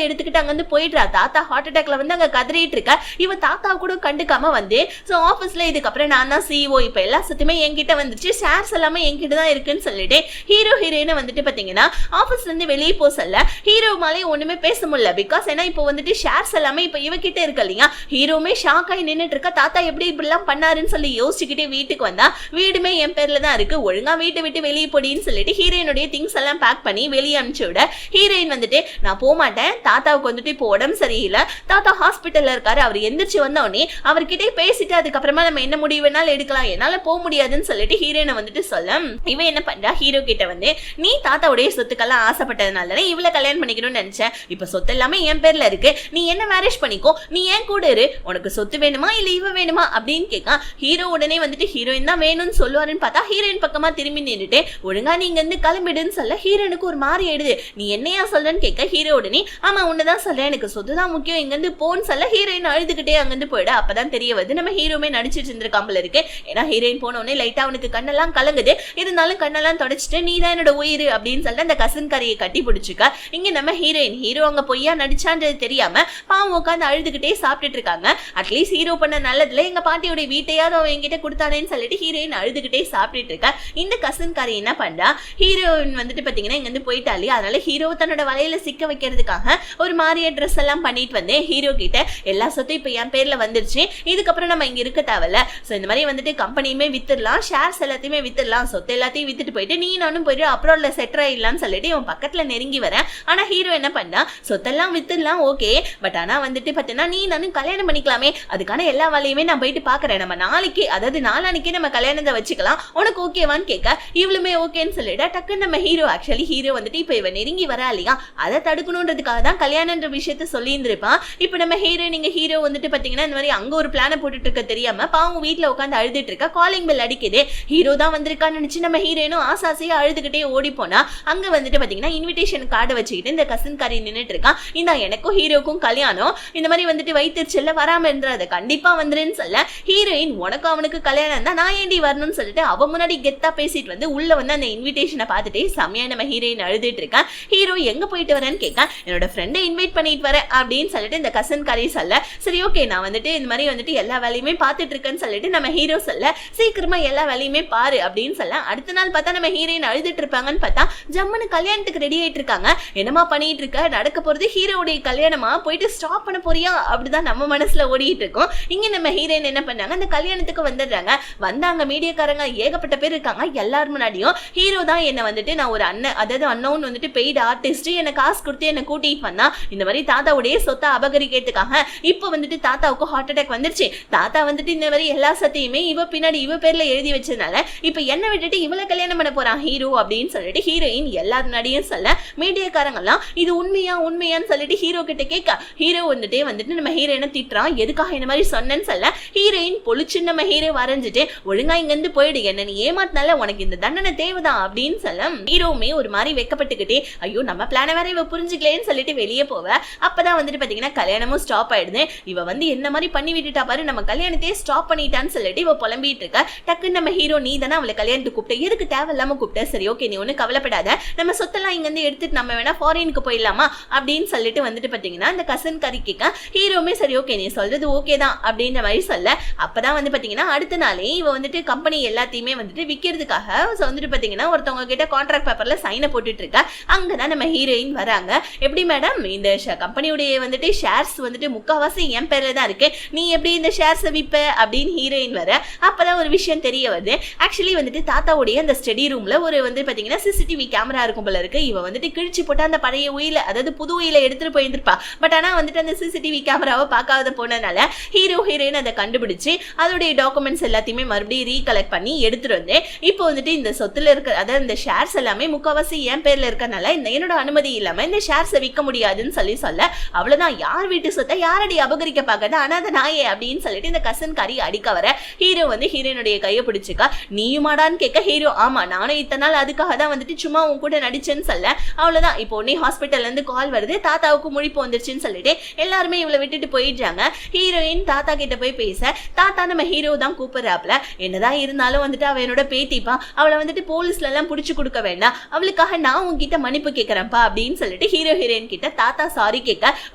எடுத்துக்கிட்டு அங்க வந்து போயிடுறா. தாத்தா ஹார்ட் அட்டாக்ல வந்து அங்க கதறிட்டு இருக்க. இவ தாத்தா கூட கண்டுக்காம வந்து சோ ஆபீஸ்ல இதுக்கப்புறம் நான் தான் சிஇஓ, இப்ப எல்லா சொத்துமே என்கிட்ட வந்துச்சு, ஷேர்ஸ் எல்லாமே என்கிட்ட தான் இருக்குன்னு சொல்லிட்டு ஹீரோயினை வந்துட்டு பாத்தீங்கன்னா ஆபீஸ்ல இருந்து வெளியே போக சொல்ல ஹீரோ மேலே ஒண்ணுமே பேச முடியல. பிகாஸ் ஏன்னா இப்போ வந்துட்டு ஷேர்ஸ் எல்லாமே இப்ப இவகிட்ட இருக்கு இல்லையா. ஹீரோமே ஷாக் ஆகி நின்னுட்டு இருக்க. தாத்தா எப்படி இப்படி எல்லாம் பண்ணாருன்னு சொல்லி யோசிச்சுக்கிட்டே வீட்டுக்கு வந்தா வீடுமே என் பேர்ல தான் இருக்கு, ஒழுங்கா வீட்டை விட்டு வெளியே போடின்னு சொல்லிட்டு ஹீரோயினுடைய திங்ஸ் எல்லாம் பேக் பண்ணி வெளியே அனுப்பிச்சு விட ஹீரோயின் வந்துட்டு நான் போக மாட்டேன், தாத்தாவுக்கு வந்துட்டு இப்போ உடம்பு சரியில்லை, தாத்தா ஹாஸ்பிட்டல்ல இருக்காரு, அவர் எந்திரிச்சு வந்தோடனே அவர்கிட்டே பேசிட்டு அதுக்கப்புறமா நம்ம என்ன முடிவு வேணாலும் எடுக்கலாம், என்னால போக முடியாதுன்னு சொல்லிட்டு ஹீரோயினை வந்துட்டு சொல்ல இவன் என்ன பண்றா ஹீரோ கிட்ட வந்து நீ தாத்தாவுடைய சொத்துக்கெல்லாம் ஆசைப்பட்டதுனால இவளை கல்யாணம் பண்ணிக்கணும்னு நினைச்சேன், இப்ப சொத்து எல்லாமே என் பேர்ல இருக்கு, நீ என்ன மேரேஜ் பண்ணிக்கோ, நீ ஏன் கூட இரு, உனக்கு சொத்து வேணுமா இல்ல இவ வேணுமா அப்படின்னு கேட்க ஹீரோ உடனே வந்துட்டு ஹீரோயின் தான் வேணும்னு சொல்லுவாருன்னு பார்த்தா ஹீரோயின் பக்கமா திரும்பி நின்றுட்டு ஒழுங்கா நீங்க வந்து கிளம்பிடுன்னு சொல்ல ஹீரோனுக்கு ஒரு மாதிரி ஆயிடுது. நீ என்னையா சொல்றன்னு கேட்க ஹீரோ உடனே ஆமா உன்னதான் சொல்றேன், எனக்கு சொத்து தான் முக்கியம், இங்க இருந்து போன்னு சொல்ல ஹீரோயின் அழுதுகிட்டே அங்கிருந்து போயிட. அப்பதான் தெரிய வருது நம்ம ஹீரோமே நடிச்சிட்டு இருந்திருக்காம்பல இருக்கு. ஏன்னா ஹீரோயின் போன உடனே லைட்டா அவனுக்கு கண்ணெல்லாம் கலங்குது, இருந்தாலும் கண்ணெல்லாம் தொடச்சிட்டு நீ தான் என்னோட உயிர் அப்படின்னு சொல்லிட்டு அந்த கசன் கரையை கட்டி பிடிச்சுக்க. இங்க நம்ம ஹீரோயின் ஹீரோ அங்க பொய்யா நடிச்சான்றது தெரியாம பாவம் உட்காந்து அழுதுகிட்டே சாப்பிட்டுட்டு இருக்காங்க. அட்லீஸ்ட் ஹீரோ பண்ண நல்லதுல எங்க பாட்டியோட வீட்டையாவது அவன் என்கிட்ட கொடுத்தானேன்னு சொல்லிட்டு ஹீரோயின் அழுதுகிட்டே சாப்பிட்டுட்டு இருக்கா. இந்த கசன் காரி என்ன பண்றா, ஹீரோயின் வந்துட்டு பாத்தீங்கன்னா இங்க இருந்து போயிட்டாலே, அதனால ஹீரோ தன்னோட வலையில சிக்க வைக்கிறதுக்காக ஒரு மாதிரியா ட்ரெஸ் எல்லாம் பண்ணிட்டு வந்து ஹீரோ கிட்ட எல்லா சொத்தும் இப்ப என் பேர்ல வந்துருச்சு, இதுக்கப்புறம் நம்ம இங்க இருக்க தேவையில்ல, சோ இந்த மாதிரி வந்துட்டு கம்பெனியுமே வித்துடலாம், ஷேர்ஸ் எல்லாத்தையுமே வித்துடலாம், சொத்து எல்லாத்தையும் வித்துட்டு போயிட்டு நீ நானும் போயிட்டு அப்ராட்ல செட்டில் ஆயிடலாம்னு சொல்லிட்டு இவன் பக்கத்துல நெருங்கி வரேன். ஆனா ஹீரோ என்ன பண்ணா, சொத்தெல்லாம் வித்துடலாம் ஓகே, பட் ஆனா வந்துட்டு பாத்தீங்கன்னா நீ நானும் கல்யாணம் பண்ணிக்கலாமே, அதுக்கான எல்லா வேலையுமே நான் போயிட்டு பாக்குறேன், நம்ம நாளைக்கு அதாவது நாளானிக்கே நம்ம கல்யாணத்தை வச்சுக்கலாம், உனக்கு ஓகேவான்னு கேட்க இவளுமே ஓகேன்னு சொல்லிட்டு டக்குன்னு நம்ம ஹீரோ ஆக்சுவலி ஹீரோ வந்துட்டு இப்ப இவன் நெருங்கி வரா இல்லையா, அதை தடுக்கணுன்றதுக்காக தான் கல்யாணன்ற விஷயத்த சொல்லி இருந்திருப்பான். இப்ப நம்ம ஹீரோ நீங்க ஹீரோ வந்துட்டு பாத்தீங்கன்னா இந்த மாதிரி அங்க ஒரு பிளான போட்டுட்டு இருக்க தெரியாம பாவம் வீட்டுல உட்காந்து அழுதுட்டு இருக்கா. காலிங் பெல் அடிக்குது, ஹீரோ தான் வந்திருக்கான்னு நினைச்சு நம்ம ஹீரோனும் ஆசாசியா அழுதுகிட்டே ஓடி போனா அங்க வந்துட்டு பாத்தீங்கன்னா இன்விடேஷன் கார்டு வச்சுக்கிட்டு இந்த கசன் காரி நின்னுட்டு இருக்கான். இந்த எனக்கும் ஹீரோக்கும் கல்யாணம், இந்த மாதிரி வந்துட்டு வயிற்றுச்சல்ல வராம இருந்துறாத, கண்டிப்பா வந்துருன்னு சொல்ல ஹீரோயின் உனக்கு அவனுக்கு கல்யாணம் தான் நான் ஏண்டி வரணும்னு சொல்லிட்டு அவ முன்னாடி கெத்தா பேசிட்டு வந்து உள்ள வந்து அந்த இன்விடேஷனை பார்த்துட்டு செம்மையா நம்ம ஹீரோயின் அழுதுட்டு இருக்கான். ஹீரோ எங்க போயிட்டு வரேன்னு கேட்க என்னோட ஃப்ரெண்டை இன்வைட் பண்ணிட்டு வரேன் அப்படின்னு சொல்லிட்டு இந்த கசன் காரி சொல்ல சரி ஓகே நான் வந்துட்டு இந்த மாதிரி வந்துட்டு எல்லா வேலையுமே பார்த்துட்டு இருக்கேன்னு சொல்லிட்டு நம்ம ஹீரோ சொல்ல சீக்கிரமா எல்லா வேலையுமே பாரு அப்படின்னு சொல்ல அடுத்த நாள் பார்த்தா நம்ம ஹீரோயின் அழுதுட்டு இருப்பாங்கன்னு பார்த்தா ஜம்முன்னு கல்யாணத்துக்கு ரெடி ஆயிட்டு இருக்காங்க. என்னமா பண்ணிட்டு இருக்க, நடக்க போறது ஹீரோடைய கல்யாணமா, போயிட்டு ஸ்டாப் பண்ண போறியா அப்படிதான் நம்ம மனசுல ஓடிட்டு இருக்கோம். இங்க நம்ம ஹீரோயின் என்ன பண்ணாங்க, அந்த கல்யாணத்துக்கு வந்துடுறாங்க. வந்தாங்க மீடியாக்காரங்க ஏகப்பட்ட பேர் இருக்காங்க. எல்லாரும் முன்னாடியும் ஹீரோ தான் என்ன வந்துட்டு நான் ஒரு அதாவது அன்னோன் வந்துட்டு பெய்டு ஆர்டிஸ்ட் என்ன காசு கொடுத்து என்ன கூட்டிட்டு வந்தா இந்த மாதிரி தாத்தாவுடைய சொத்தை அபகரிக்கிறதுக்காக. இப்போ வந்துட்டு தாத்தாவுக்கு ஹார்ட் அட்டாக் வந்துருச்சு, தாத்தா வந்துட்டு இந்த மாதிரி எல்லா சத்தையுமே இவ பின்னாடி இவ பேர்ல எழுதி வச்சதுனால இப்ப என்ன விட்டுட்டு இவளை கல்யாணம் பண்ண போறான் ஹீரோ அப்படின்னு சொல்லிட்டு ஹீரோயின் எல்லார் முன்னாடியும் சொல்ல மீடியாக்காரங்க எல்லாம் இது உண்மையான்னு சொல்லிட்டு ஹீரோ கிட்ட கேட்க ஹீரோ வந்துட்டு நம்ம ஹீரோயினை திட்டுறான், எதுக்காக இந்த மாதிரி சொன்னேன்னு சொல்ல ஹீரோயின் பொழிச்சு நம்ம ஹீரோ வரைஞ்சிட்டு ஒழுங்கா இங்க இருந்து போயிடு, என்ன நீ ஏமாத்தினால உனக்கு இந்த தண்டனை தேவைதான் அப்படின்னு சொல்ல ஹீரோவுமே ஒரு மாதிரி வெக்கப்பட்டுக்கிட்டே ஐயோ நம்ம பிளான வேற இவ புரிஞ்சுக்கலேன்னு சொல்லிட்டு வெளியே போவ. அப்பதான் வந்துட்டு பாத்தீங்கன்னா கல்யாணமும் ஸ்டாப் ஆயிடுது. இவ வந்து என்ன மாதிரி பண்ணி விட்டுட்டா பாரு, நம்ம கல்யாணத்தையே ஸ்டாப் பண்ணிட்டான்னு சொல்லிட்டு இவ புலம்பிட்டு இருக்க. டக்குன்னு நம்ம ஹீரோ நீ தானே அவளை கல்யாணத்துக்கு கூப்பிட்ட, எதுக்கு தேவையில்லாம கூப்பிட்ட, சரி ஓகே நீ ஒண்ணு கவலைப்படாத, நம்ம சொத்தெல்லாம் இங்க இருந்து எடுத்துட்டு நம்ம வேணா ஃபாரினுக்கு போயிடலாமா அப்படின்னு சொல்லிட்டு வந்துட்டு பாத்தீங்கன்னா அந்த கசன் கறி கேட்க ஹீரோமே சரி ஓகே நீ சொல்றது ஓகே தான் அப்படின்ற மாதிரி சொல்ல. அப்பதான் வந்து பாத்தீங்கன்னா அடுத்த நாளே இவ வந்துட்டு கம்பெனி எல்லாத்தையுமே வந்துட்டு விற்கிறதுக்காக வந்துட்டு பாத்தீங்கன்னா ஒருத்தவங்க கிட்ட கான்ட்ராக்ட் பேப்பர்ல சைனை போட்டுட்டு இருக்கா. அங்கதான் நம்ம ஹீரோயின் வராங்க. எப்படி மேடம் இந்த கம்பெனியுடைய வந்துட்டு ஷேர்ஸ் வந்துட்டு முக்காவாசி என் பேர்ல தான் இருக்கு, நீ எப்படி இந்த ஷேர்ஸ் விப்ப அப்படின்னு ஹீரோயின் வர. அப்பதான் ஒரு விஷயம் தெரிய வருது, ஆக்சுவலி வந்துட்டு தாத்தாவுடைய அந்த ஸ்டடி ரூம்ல ஒரு வந்து பாத்தீங்கன்னா சிசிடிவி கேமரா இருக்கும் போல இருக்கு. இவ வந்துட்டு கிழிச்சு போட்டு அந்த பழைய உயில அதாவது புது உயில எடுத்துட்டு போயிருப்பா. பட் ஆனா வந்துட்டு அந்த சிசிடிவி கேமராவை பார்க்காத போனதுனால ஹீரோயின் அதை கண்டுபிடிச்சு அதோடைய டாக்குமெண்ட்ஸ் எல்லாத்தையுமே மறுபடியும் ரீகலெக்ட் பண்ணி எடுத்துட்டு வந்து இப்போ வந்துட்டு இந்த சொத்துல இருக்க அதாவது இந்த ஷேர்ஸ் எல்லாமே முக்காவாசி என் பேர்ல இருக்கனால என்னோட அனுமதி இல்லாம இந்த ஷேர்ஸை விற்க முடியாதுன்னு சொல்ல அவ்வளவுதான், யார் வீட்டு சொத்தை யாரடி அபகரிக்க பாக்காத அனாத நாயே அப்படின்னு சொல்லிட்டு இந்த கசன் காரி அடிக்க வர ஹீரோ வந்து ஹீரோயினுடைய கையை பிடிச்சுக்கா. நீயுமாடான்னு கேட்க ஹீரோ ஆமா நானும் இத்தனை நாள் அதுக்காக தான் வந்துட்டு சும்மா உன் கூட நடிச்சேன்னு சொல்ல. அவ்வளவுதான், இப்போ உடனே ஹாஸ்பிட்டல்ல இருந்து கால் வருது, தாத்தாவுக்கு முழிப்பு வந்துருச்சுன்னு சொல்லிட்டு எல்லாருமே இவளை விட்டுட்டு போயிடுறாங்க. ஹீரோயின் தாத்தா கிட்ட போய் பேச தாத்தா நம்ம ஹீரோ தான் கூப்பிடுறாப்ல. என்னதான் இருந்தாலும் வந்துட்டு அவ என்னோட பேத்திப்பா, அவளை வந்துட்டு போலீஸ்ல எல்லாம் புடிச்சு கொடுக்க வேண்டாம், அவளுக்காக நான் உங்ககிட்ட மன்னிப்பு கேட்கறேன்ப்பா அப்படின்னு சொல்லிட்டு ஹீரோயின் கிட்ட தாத்தா சாரி கேட்க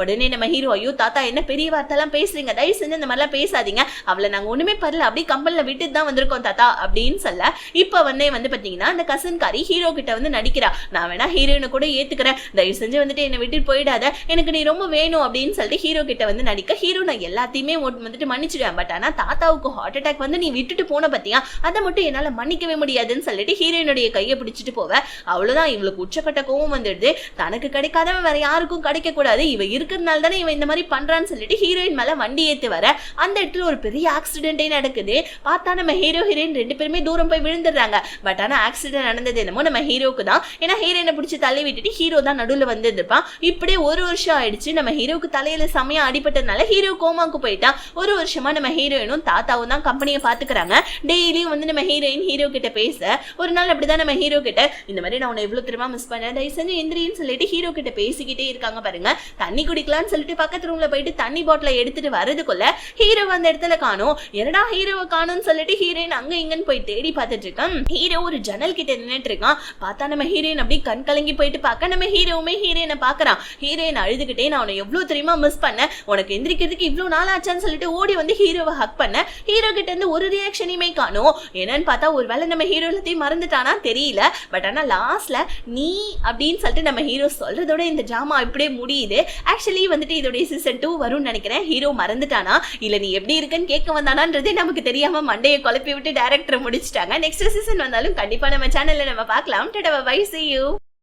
உடனே நம்ம ஹீரோ ஐயோ தாத்தா என்ன பெரிய வார்த்தை எல்லாம் பேசுறீங்க, தயவு செஞ்சு இந்த மாதிரிலாம் பேசாதீங்க, அவளை நாங்க ஒண்ணுமே பரல அப்படியே கம்பெனில விட்டுட்டு தான் வந்திருக்கோம் தாத்தா அப்படின்னு சொல்ல. இப்ப வந்து பாத்தீங்கன்னா அந்த கசன் காரி ஹீரோ கிட்ட வந்து நடிக்கிறா, நான் வேணா ஹீரோயினை கூட ஏத்துக்கிறேன், தயவு செஞ்சு வந்துட்டு என்னை விட்டுட்டு போயிடாத, எனக்கு நீ ரொம்ப வேணும் அப்படின்னு சொல்லிட்டு ஹீரோ கிட்ட வந்து நடிக்க. ஹீரோ நான் எல்லாத்தையுமே வந்துட்டு மன்னிச்சிடுவேன், பட் ஆனா தாத்தாவுக்கு ஹார்ட் அட்டாக் வந்து நீ விட்டுட்டு போன பத்தியா அதை மட்டும் என்னால மன்னிக்கவே முடியாதுன்னு சொல்லிட்டு ஹீரோயினுடைய கையை பிடிச்சிட்டு போவ. அவ்வளவுதான் இவளுக்கு உச்சக்கட்ட கோவம் வந்துடுது. தனக்கு கிடைக்காதவன் வேற யாருக்கும் கிடைக்க கூடாது, இவ இருக்கிறதுனால தானே இவன் இந்த மாதிரி பண்றான்னு சொல்லிட்டு ஹீரோயின் மேல வண்டி ஏத்தி வர அந்த இடத்துல ஒரு பெரிய ஆக்சிடென்டே நடக்குது. பார்த்தா நம்ம ஹீரோ ஹீரோயின் 2 பேருமே தூரம் போய் விழுந்துடுறாங்க. பட் ஆனா ஆக்சிடென்ட் நடந்தது என்னமோ நம்ம ஹீரோக்கு தான். ஏன்னா ஹீரோயினை பிடிச்சி தள்ளி விட்டுட்டு ஹீரோ தான் நடுவில் வந்துருப்பான். இப்படியே 1 வருஷம் ஆயிடுச்சு. நம்ம ஹீரோக்கு தலையில செமையா அடிபட்டதுனால ஹீரோ கோமாக்கு போயிட்டான். 1 வருஷமா நம்ம ஹீரோயினும் தாத்தாவும் தான் கம்பெனியை பாத்துக்கிறாங்க. டெய்லியும் வந்து நம்ம ஹீரோயின் ஹீரோ கிட்ட பேச ஒரு நாள் அப்படிதான் நம்ம ஹீரோ கிட்ட இந்த மாதிரி நான் உன்னை எவ்வளவு திரும்ப மிஸ் பண்ணேன், தயவு செஞ்சு எந்திரின்னு சொல்லிட்டு ஹீரோ கிட்ட பேசிக்கிட்டே இருக்காங்க பாருங்க. தண்ணி குடிக்கலாம்னு சொல்லிட்டு பக்கத்து ரூம்ல போயிட்டு தண்ணி பாட்டில எடுத்துட்டு வரதுக்குள்ள ஹீரோ அந்த இடத்துல காணோம். என்னடா ஹீரோவை காணும்னு சொல்லிட்டு ஹீரோயின் அங்க இங்கன்னு போய் தேடி பார்த்துட்டு இருக்கான். ஹீரோ ஒரு ஜன்னல் கிட்ட நின்னுட்டு இருக்கான். பார்த்தா நம்ம ஹீரோயின் அப்படி கண் கலங்கி போயிட்டு பார்க்க நம்ம ஹீரோவுமே ஹீரோயினை பாக்குறான். ஹீரோயின் அழுதுகிட்டே நான் உன்னை எவ்வளவு தெரியுமா மிஸ் பண்ணேன், உனக்கு எந்திரிக்கிறதுக்கு இவ்வளவு நாள் ஆச்சான்னு சொல்லிட்டு ஓடி வந்து ஹீரோவை ஹக் பண்ண ஹீரோ கிட்ட இருந்து ஒரு ரியாக்ஷனையுமே காணோம். என்னன்னு பார்த்தா ஒருவேளை நம்ம ஹீரோ எல்லாத்தையும் மறந்துட்டானா தெரியல. பட் ஆனா லாஸ்ட்ல நீ அப்படின்னு சொல்லிட்டு நம்ம ஹீரோ சொல்றதோட இந்த டிராமா இப்படியே முடியுது. ஆக்சுவலி வந்துட்டு இதோட சீசன் 2 வரும்னு நினைக்கிறேன். ஹீரோ மறந்துட்டானா இல்ல நீ எப்படி இருக்குன்னு கேட்க வந்தானான்றதே நமக்கு தெரியாம மண்டையை குழப்பி விட்டு டைரக்டர் முடிச்சிட்டாங்க. நெக்ஸ்ட் சீசன் வந்தாலும் கண்டிப்பா நம்ம சேனல்ல நம்ம பார்க்கலாம். Tata bye, see you.